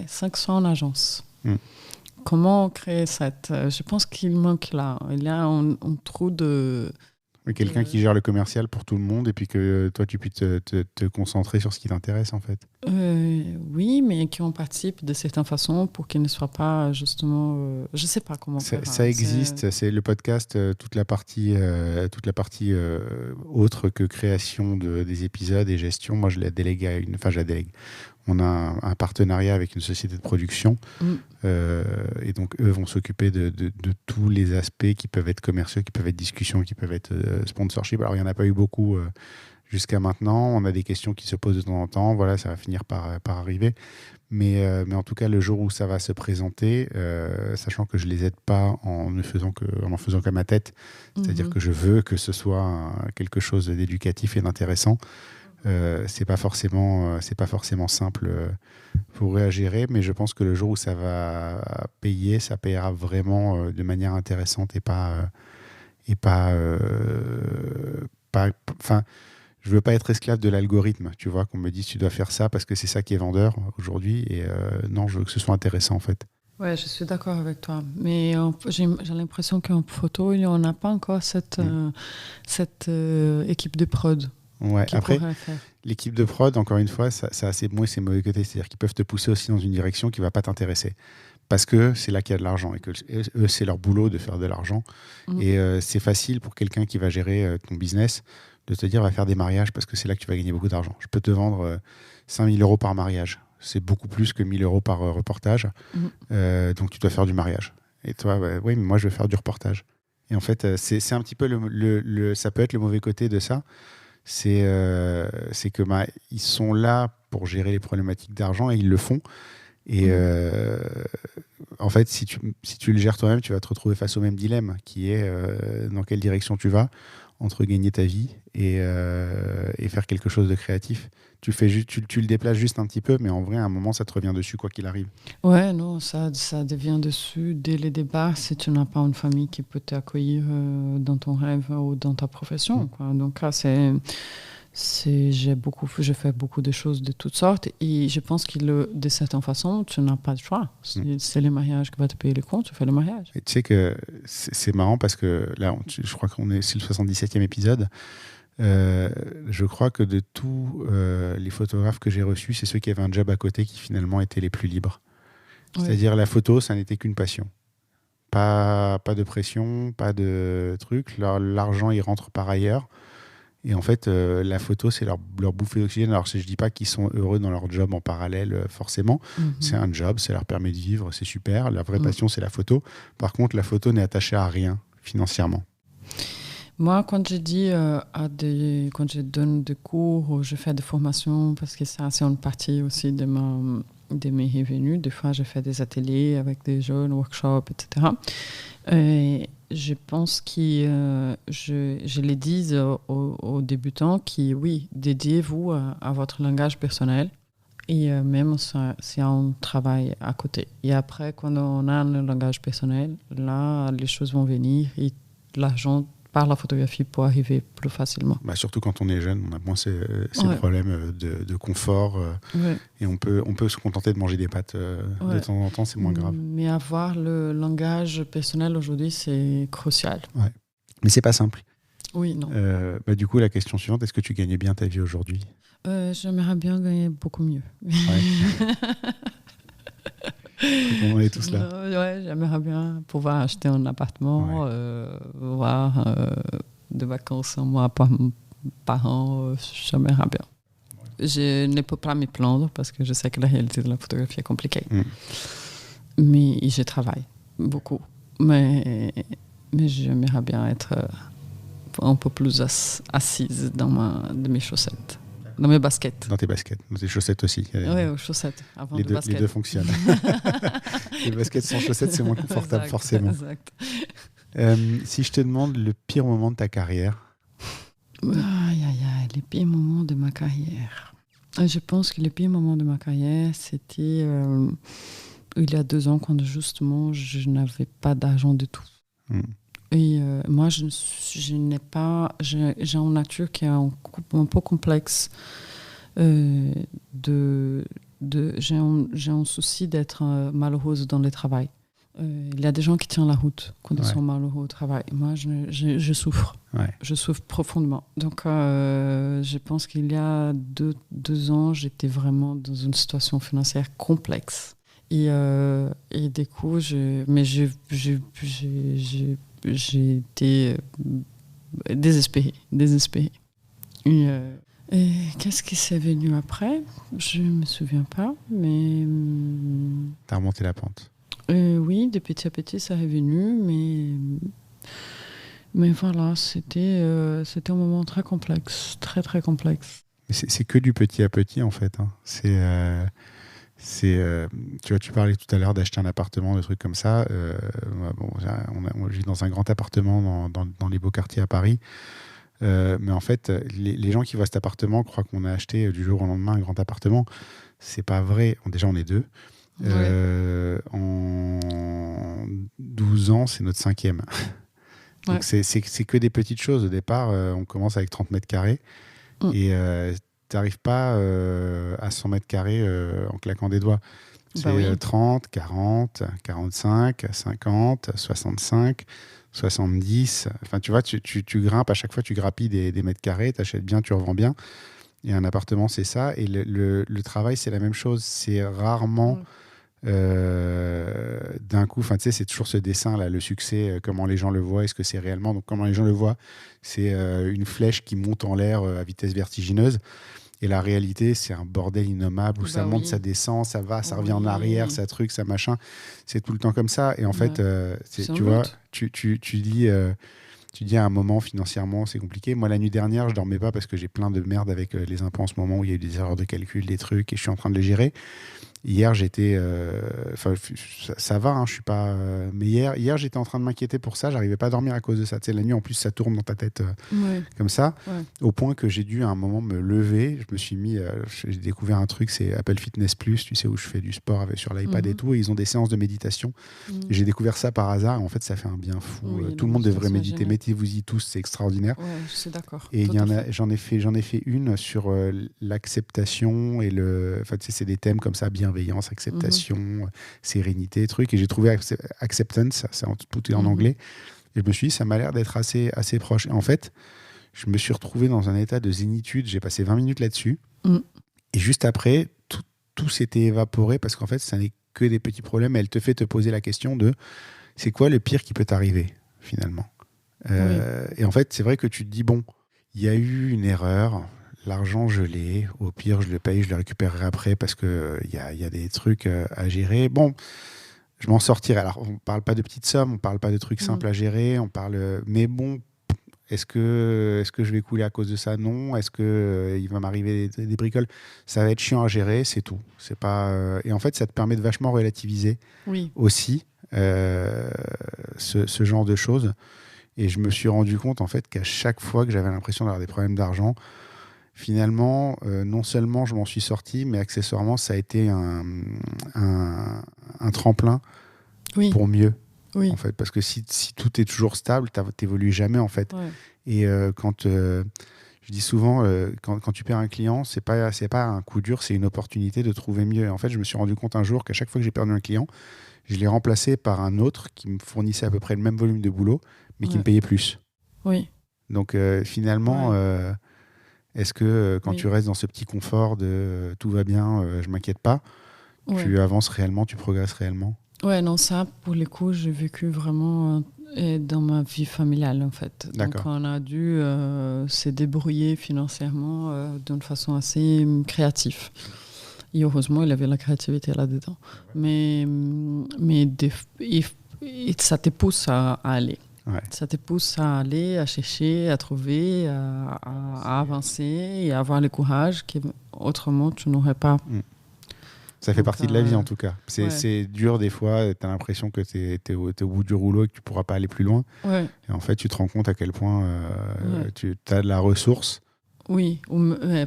500 en agence. Comment créer cette... Je pense qu'il manque là. Il y a un trou de... Quelqu'un qui gère le commercial pour tout le monde et puis que toi, tu puisses te concentrer sur ce qui t'intéresse, en fait. Oui, mais qui en participe de certaines façons pour qu'il ne soit pas justement... je ne sais pas comment faire. Ça existe. C'est le podcast, toute la partie autre que création des épisodes et gestion. Moi, je la délègue je la délègue. On a un partenariat avec une société de production et donc eux vont s'occuper de tous les aspects qui peuvent être commerciaux, qui peuvent être discussions, qui peuvent être sponsorship. Alors il n'y en a pas eu beaucoup jusqu'à maintenant. On a des questions qui se posent de temps en temps. Voilà, ça va finir par arriver. Mais en tout cas, le jour où ça va se présenter, sachant que je les aide pas en ne faisant qu'à ma tête, c'est-à-dire que je veux que ce soit quelque chose d'éducatif et d'intéressant. C'est pas forcément simple pour eux à gérer, mais je pense que le jour où ça va payer, ça payera vraiment de manière intéressante enfin, je veux pas être esclave de l'algorithme, tu vois, qu'on me dise tu dois faire ça parce que c'est ça qui est vendeur aujourd'hui, et non, je veux que ce soit intéressant en fait. Ouais, je suis d'accord avec toi. Mais j'ai l'impression qu'en photo, on n'a pas encore cette équipe de prod. Ouais, après, l'équipe de prod, encore une fois, ça a ses bons et ses mauvais côtés. C'est-à-dire qu'ils peuvent te pousser aussi dans une direction qui ne va pas t'intéresser. Parce que c'est là qu'il y a de l'argent et que eux, c'est leur boulot de faire de l'argent. Et c'est facile pour quelqu'un qui va gérer ton business de te dire va faire des mariages parce que c'est là que tu vas gagner beaucoup d'argent. Je peux te vendre 5 000 € par mariage. C'est beaucoup plus que 1 000 € par reportage. Donc tu dois faire du mariage. Et toi, oui, mais moi je vais faire du reportage. Et en fait, c'est un petit peu ça peut être le mauvais côté de ça. C'est que ils sont là pour gérer les problématiques d'argent et ils le font. Et en fait, si tu le gères toi-même, tu vas te retrouver face au même dilemme qui est dans quelle direction tu vas entre gagner ta vie et faire quelque chose de créatif. Tu le déplaces juste un petit peu, mais en vrai, à un moment, ça te revient dessus, quoi qu'il arrive. Ouais, non, ça devient dessus dès les départs si tu n'as pas une famille qui peut t'accueillir dans ton rêve ou dans ta profession, quoi. Donc là, je fais beaucoup de choses de toutes sortes et je pense que de certaine façon, tu n'as pas de choix. C'est le mariage qui va te payer les comptes, tu fais le mariage. Et tu sais que c'est marrant parce que là, je crois c'est le 77e épisode. Je crois que de tous les photographes que j'ai reçus, c'est ceux qui avaient un job à côté qui finalement étaient les plus libres. Ouais. C'est-à-dire la photo, ça n'était qu'une passion. Pas de pression, pas de truc. L'argent, il rentre par ailleurs. Et en fait, la photo, c'est leur bouffée d'oxygène. Alors, je ne dis pas qu'ils sont heureux dans leur job en parallèle, forcément. C'est un job, ça leur permet de vivre, c'est super. La vraie passion, c'est la photo. Par contre, la photo n'est attachée à rien financièrement. Moi, quand je dis quand je donne des cours ou je fais des formations, parce que ça, c'est une partie aussi de mes revenus. Des fois, je fais des ateliers avec des jeunes, workshops, etc. Et je pense que je les dis aux débutants qui, oui, dédiez-vous à votre langage personnel. Et même c'est un travail à côté. Et après, quand on a le langage personnel, là, les choses vont venir et l'argent par la photographie pour arriver plus facilement. Surtout quand on est jeune, on a moins ces Ouais. problèmes de confort Ouais. et on peut se contenter de manger des pâtes de temps en temps, c'est moins grave. Mais avoir le langage personnel aujourd'hui, c'est crucial. Mais c'est pas simple. Oui, non. Du coup, la question suivante, est-ce que tu gagnais bien ta vie aujourd'hui ? J'aimerais bien gagner beaucoup mieux. On est tous là. Ouais, j'aimerais bien pouvoir acheter un appartement, voir des vacances un mois par an. J'aimerais bien. Je ne peux pas me plaindre parce que je sais que la réalité de la photographie est compliquée. Mais je travaille beaucoup. Mais j'aimerais bien être un peu plus assise dans mes chaussettes. Dans mes baskets. Dans tes baskets, dans tes chaussettes aussi. Oui, aux chaussettes. Avant Les deux fonctionnent. Les baskets sans chaussettes, c'est moins confortable, forcément. Exact. Si je te demande le pire moment de ta carrière. Les pires moments de ma carrière. Je pense que le pire moment de ma carrière, c'était il y a 2 ans, quand justement, je n'avais pas d'argent du tout. Et moi, j'ai une nature qui est un peu complexe. J'ai un souci d'être malheureuse dans le travail. Il y a des gens qui tiennent la route quand ils sont malheureux au travail. Moi, je souffre. Je souffre profondément. Donc, je pense qu'il y a 2 ans, j'étais vraiment dans une situation financière complexe. Et du coup, j'ai été désespérée. Et qu'est-ce qui s'est venu après ? Je ne me souviens pas, mais... T'as remonté la pente. Oui, de petit à petit, ça est venu, mais voilà, c'était un moment très complexe, très très complexe. Mais c'est que du petit à petit, en fait. Hein. Tu vois, tu parlais tout à l'heure d'acheter un appartement, des trucs comme ça. On vit dans un grand appartement dans les beaux quartiers à Paris. Mais en fait, les gens qui voient cet appartement croient qu'on a acheté du jour au lendemain un grand appartement. C'est pas vrai. Déjà, on est 2. En 12 ans, c'est notre 5e. Donc, c'est que des petites choses. Au départ, on commence avec 30 mètres carrés. Et tu n'arrives pas à 100 mètres carrés en claquant des doigts. C'est 30, 40, 45, 50, 65, 70. Enfin, tu vois, tu grimpes à chaque fois, tu grappilles des mètres carrés, tu achètes bien, tu revends bien. Et un appartement, c'est ça. Et le travail, c'est la même chose. C'est rarement d'un coup. Enfin, tu sais, c'est toujours ce dessin là, le succès, comment les gens le voient, est-ce que c'est réellement. Donc, comment les gens le voient, c'est une flèche qui monte en l'air à vitesse vertigineuse. Et la réalité, c'est un bordel innommable où ça monte, ça descend, ça va, ça revient en arrière, ça truc, ça machin. C'est tout le temps comme ça. Et en fait, tu vois, tu dis à un moment, financièrement, c'est compliqué. Moi, la nuit dernière, je dormais pas parce que j'ai plein de merde avec les impôts en ce moment où il y a eu des erreurs de calcul, des trucs, et je suis en train de les gérer. Hier, j'étais... ça va, hein, je suis pas... mais hier, j'étais en train de m'inquiéter pour ça. J'arrivais pas à dormir à cause de ça. Tu sais, la nuit, en plus, ça tourne dans ta tête comme ça. Au point que j'ai dû, à un moment, me lever. Je me suis mis... j'ai découvert un truc, c'est Apple Fitness Plus, tu sais, où je fais du sport sur l'iPad et tout. Et ils ont des séances de méditation. Et j'ai découvert ça par hasard. En fait, ça fait un bien fou. Tout le monde devrait méditer. Mettez-vous-y tous, c'est extraordinaire. Ouais, je suis d'accord. Et j'en ai fait une sur l'acceptation et le... Enfin, tu sais, c'est des thèmes comme ça, bienveillance, acceptation, sérénité, trucs. Et j'ai trouvé acceptance, tout est en anglais. Et je me suis dit, ça m'a l'air d'être assez proche. Et en fait, je me suis retrouvé dans un état de zénitude. J'ai passé 20 minutes là-dessus. Et juste après, tout s'était évaporé parce qu'en fait, ça n'est que des petits problèmes. Elle te fait te poser la question de c'est quoi le pire qui peut t'arriver, finalement. Et en fait, c'est vrai que tu te dis, bon, il y a eu une erreur. L'argent, je l'ai. Au pire, je le paye, je le récupérerai après parce qu'il y a des trucs à gérer. Bon, je m'en sortirai. Alors, on ne parle pas de petites sommes, on ne parle pas de trucs simples à gérer. Mais bon, est-ce que je vais couler à cause de ça ? Non. Est-ce qu'il va m'arriver des bricoles ? Ça va être chiant à gérer, c'est tout. C'est pas, et en fait, ça te permet de vachement relativiser aussi ce genre de choses. Et je me suis rendu compte en fait qu'à chaque fois que j'avais l'impression d'avoir des problèmes d'argent, finalement, non seulement je m'en suis sorti, mais accessoirement, ça a été un tremplin pour mieux. Oui. en fait, parce que si tout est toujours stable, t'évolues jamais, en fait. Ouais. Et je dis souvent, quand tu perds un client, c'est pas un coup dur, c'est une opportunité de trouver mieux. Et en fait, je me suis rendu compte un jour qu'à chaque fois que j'ai perdu un client, je l'ai remplacé par un autre qui me fournissait à peu près le même volume de boulot, mais qui me payait plus. Oui. Donc finalement, est-ce que quand tu restes dans ce petit confort de tout va bien, je m'inquiète pas, tu avances réellement, tu progresses réellement? Ouais, non, ça, pour les coups, j'ai vécu vraiment dans ma vie familiale, en fait. D'accord. Donc, on a dû se débrouiller financièrement d'une façon assez créative. Et heureusement, il avait la créativité là-dedans. Mais ça te pousse à aller. Ouais. Ça te pousse à aller, à chercher, à trouver, à avancer et à avoir le courage qu'autrement, tu n'aurais pas. Ça fait partie de la vie, en tout cas. C'est dur des fois, tu as l'impression que tu es au bout du rouleau et que tu ne pourras pas aller plus loin. Ouais. Et en fait, tu te rends compte à quel point tu as de la ressource. Oui,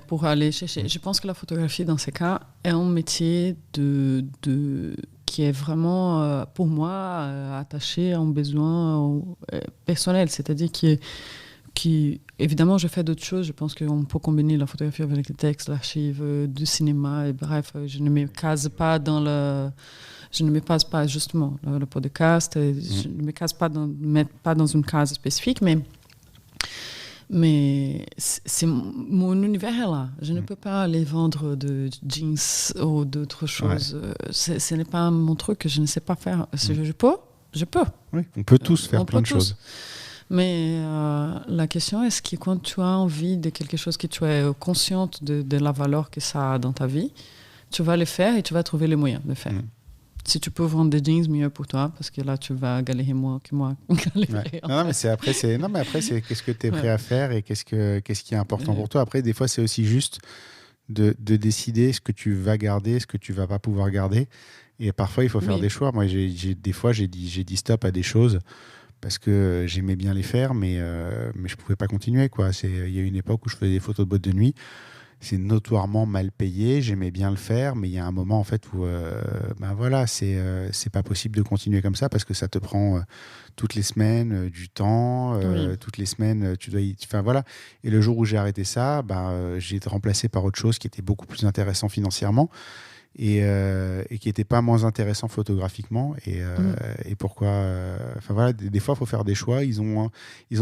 pour aller chercher. Je pense que la photographie, dans ces cas, est un métier qui est vraiment, pour moi, attaché à un besoin personnel. C'est-à-dire qui, évidemment, je fais d'autres choses. Je pense qu'on peut combiner la photographie avec le texte, l'archive, du cinéma. Et bref, je ne me case pas je ne me passe pas justement le podcast. Je ne me case pas pas dans une case spécifique, mais mon univers est là. Je ne peux pas aller vendre de jeans ou d'autres choses. Ce n'est pas mon truc. Je ne sais pas faire. Je peux. Oui, on peut tous faire plein de choses. Mais la question est que quand tu as envie de quelque chose, que tu es consciente de la valeur que ça a dans ta vie, tu vas le faire et tu vas trouver les moyens de le faire. Si tu peux vendre des jeans, mieux pour toi, parce que là, tu vas galérer moins que moi. Mais après, c'est qu'est-ce que tu es prêt à faire et qu'est-ce qui est important pour toi. Après, des fois, c'est aussi juste de décider ce que tu vas garder, ce que tu vas pas pouvoir garder. Et parfois, il faut faire des choix. Moi, des fois, j'ai dit stop à des choses parce que j'aimais bien les faire, mais je pouvais pas continuer, quoi. Il y a une époque où je faisais des photos de boîtes de nuit. C'est notoirement mal payé, j'aimais bien le faire, mais il y a un moment en fait où c'est pas possible de continuer comme ça parce que ça te prend toutes les semaines du temps, toutes les semaines tu dois et le jour où j'ai arrêté ça, j'ai été remplacé par autre chose qui était beaucoup plus intéressant financièrement et qui n'était pas moins intéressant photographiquement et pourquoi des fois il faut faire des choix, ils ont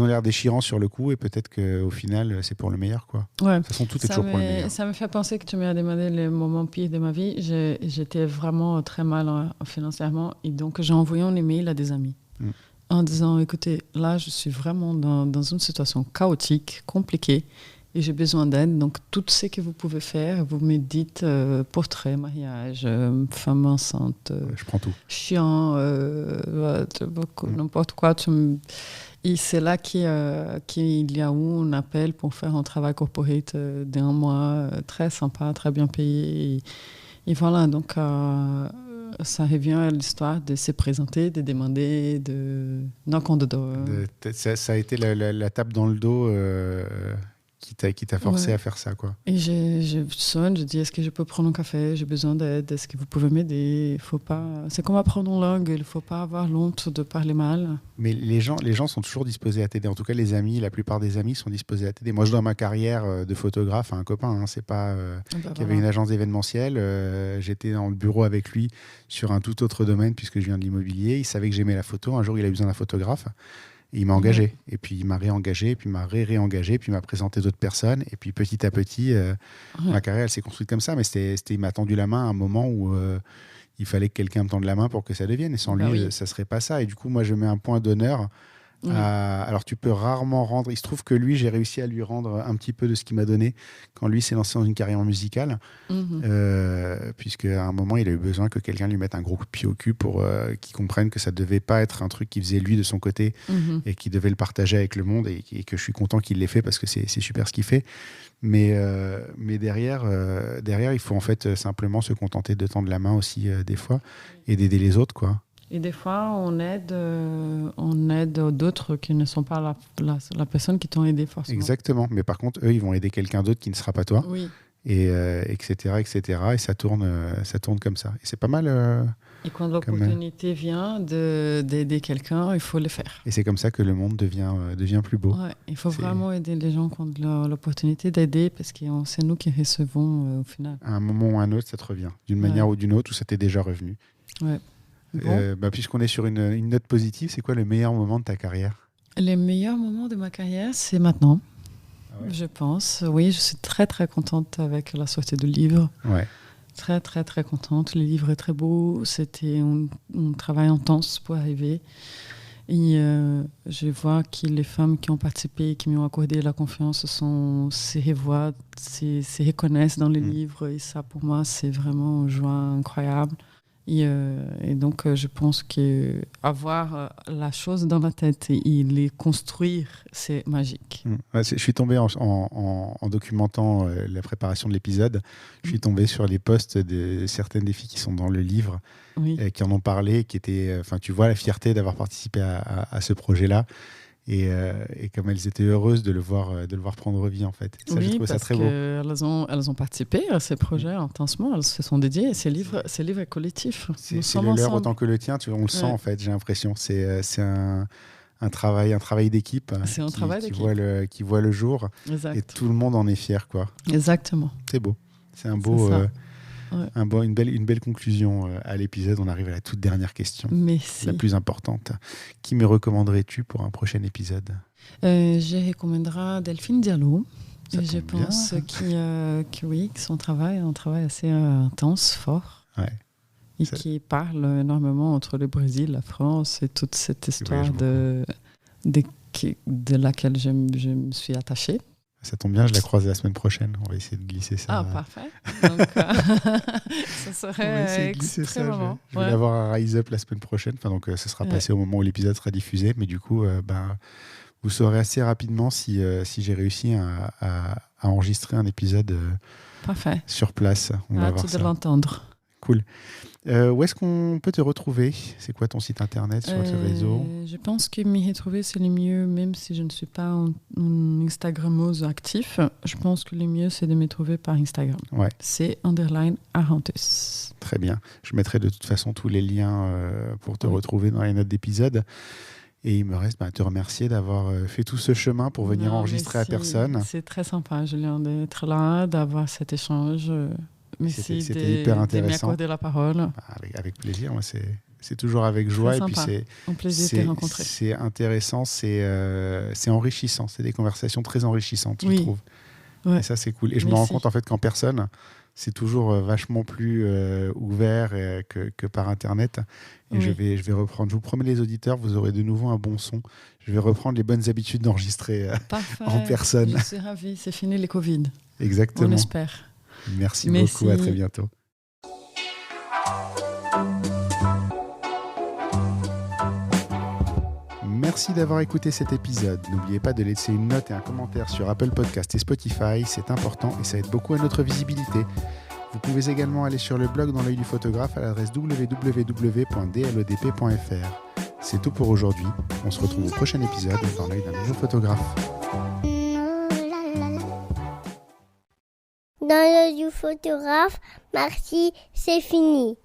l'air déchirants sur le coup et peut-être qu'au final c'est pour le meilleur, quoi. De toute façon, tout est toujours pour le meilleur. Ça me fait penser que tu m'as demandé le moment pire de ma vie. J'étais vraiment très mal financièrement et donc j'ai envoyé un email à des amis en disant écoutez, là je suis vraiment dans une situation chaotique, compliquée et j'ai besoin d'aide. Donc, tout ce que vous pouvez faire, vous me dites portrait, mariage, femme enceinte, je prends tout. Chien, n'importe quoi. Et c'est là qu'il y a eu un appel pour faire un travail corporate d'1 mois, très sympa, très bien payé. Et voilà, donc ça revient à l'histoire de se présenter, de demander, de knock on the door. Ça a été la tape dans le dos qui t'a forcé à faire ça, quoi. Et je sonne, je dis est-ce que je peux prendre un café, j'ai besoin d'aide, est-ce que vous pouvez m'aider? C'est comme apprendre une langue, il ne faut pas avoir honte de parler mal. Mais les gens sont toujours disposés à t'aider. En tout cas, les amis, la plupart des amis sont disposés à t'aider. Moi, je dois ma carrière de photographe à un copain, c'est pas qui avait une agence événementielle. J'étais dans le bureau avec lui sur un tout autre domaine puisque je viens de l'immobilier. Il savait que j'aimais la photo. Un jour, il a eu besoin d'un photographe. Et il m'a engagé, et puis il m'a réengagé, puis il m'a réengagé, puis il m'a présenté d'autres personnes, et puis petit à petit, ma carrière elle s'est construite comme ça. Mais il m'a tendu la main à un moment où il fallait que quelqu'un me tende la main pour que ça devienne, et sans lui, ça serait pas ça. Et du coup, moi, je mets un point d'honneur. Alors, tu peux rarement rendre. Il se trouve que lui, j'ai réussi à lui rendre un petit peu de ce qu'il m'a donné quand lui s'est lancé dans une carrière musicale, puisque à un moment, il a eu besoin que quelqu'un lui mette un gros coup de pied au cul pour qu'il comprenne que ça devait pas être un truc qu'il faisait lui de son côté et qu'il devait le partager avec le monde, et que je suis content qu'il l'ait fait parce que c'est super ce qu'il fait. Mais derrière, il faut en fait simplement se contenter de tendre la main aussi des fois et d'aider les autres, quoi. Et des fois, on aide d'autres qui ne sont pas la personne qui t'ont aidé forcément. Exactement. Mais par contre, eux, ils vont aider quelqu'un d'autre qui ne sera pas toi. Oui. et etc., etc. Et ça tourne comme ça. Et c'est pas mal. Et quand l'opportunité vient d'aider quelqu'un, il faut le faire. Et c'est comme ça que le monde devient plus beau. Ouais, il faut vraiment aider les gens quand l'opportunité d'aider, parce que c'est nous qui recevons au final. À un moment ou à un autre, ça te revient, d'une manière ou d'une autre, ou ça t'est déjà revenu. Ouais. Bon. Puisqu'on est sur une note positive, c'est quoi le meilleur moment de ta carrière ? Les meilleurs moments de ma carrière, c'est maintenant, je pense. Oui, je suis très, très contente avec la sortie du livre. Ouais. Très, très, très contente. Le livre est très beau. C'était un travail intense pour arriver. Et je vois que les femmes qui ont participé, qui m'ont accordé la confiance, se revoient, se reconnaissent dans le livre. Et ça, pour moi, c'est vraiment une joie incroyable. Et donc, je pense qu'avoir la chose dans la tête et les construire, c'est magique. Je suis tombé en documentant la préparation de l'épisode, je suis tombé sur les posts de certaines des filles qui sont dans le livre, qui en ont parlé, qui étaient, tu vois la fierté d'avoir participé à ce projet-là. Et comme elles étaient heureuses de le voir prendre vie, en fait. Ça, j'ai trouvé ça très beau. Elles ont participé à ces projets intensement, elles se sont dédiées. Ces livres est collectif. C'est le leur autant que le tien, on le sent, en fait, j'ai l'impression. C'est un travail d'équipe, c'est un travail d'équipe qui voit le jour. Exact. Et tout le monde en est fier, quoi. Exactement. C'est beau. C'est un beau... une belle conclusion à l'épisode. On arrive à la toute dernière question, la plus importante. Qui me recommanderais-tu pour un prochain épisode ? Je recommanderai Delphine Diallo. Je pense que son travail est un travail assez intense, fort, et qui parle énormément entre le Brésil, la France et toute cette histoire de laquelle je me suis attachée. Ça tombe bien, je la croise la semaine prochaine. On va essayer de glisser ça. Ah, parfait. Donc, ça serait extrêmement... Je vais l'avoir à Rise Up la semaine prochaine. Donc, ça sera passé au moment où l'épisode sera diffusé. Mais du coup, vous saurez assez rapidement si j'ai réussi à enregistrer un épisode sur place. On va voir ça. De l'entendre. Cool. Où est-ce qu'on peut te retrouver ? C'est quoi ton site internet sur tes réseaux ? Je pense que m'y retrouver, c'est le mieux, même si je ne suis pas une Instagrammeuse actif. Je pense que le mieux, c'est de me trouver par Instagram. Ouais. C'est _Arantes. Très bien. Je mettrai de toute façon tous les liens pour te retrouver dans les notes d'épisode. Et il me reste à te remercier d'avoir fait tout ce chemin pour venir enregistrer à personne. C'est très sympa, Julien, d'être là, d'avoir cet échange. Merci c'était hyper intéressant. De m'accorder la parole. Avec plaisir, moi c'est toujours avec joie. Très et sympa. puis un plaisir de te rencontrer. C'est intéressant, c'est enrichissant, c'est des conversations très enrichissantes, je trouve. Ouais. Et ça c'est cool. Et je me rends compte en fait qu'en personne, c'est toujours vachement plus ouvert que par internet. Et je vais reprendre. Je vous promets les auditeurs, vous aurez de nouveau un bon son. Je vais reprendre les bonnes habitudes d'enregistrer en personne. Je suis ravie. C'est fini les Covid. Exactement. On espère. Merci beaucoup, à très bientôt. Merci d'avoir écouté cet épisode. N'oubliez pas de laisser une note et un commentaire sur Apple Podcast et Spotify, c'est important et ça aide beaucoup à notre visibilité. Vous pouvez également aller sur le blog dans l'œil du photographe à l'adresse www.dlodp.fr. C'est tout pour aujourd'hui. On se retrouve au prochain épisode dans l'œil d'un nouveau photographe. Dans l'œil du photographe, merci, c'est fini.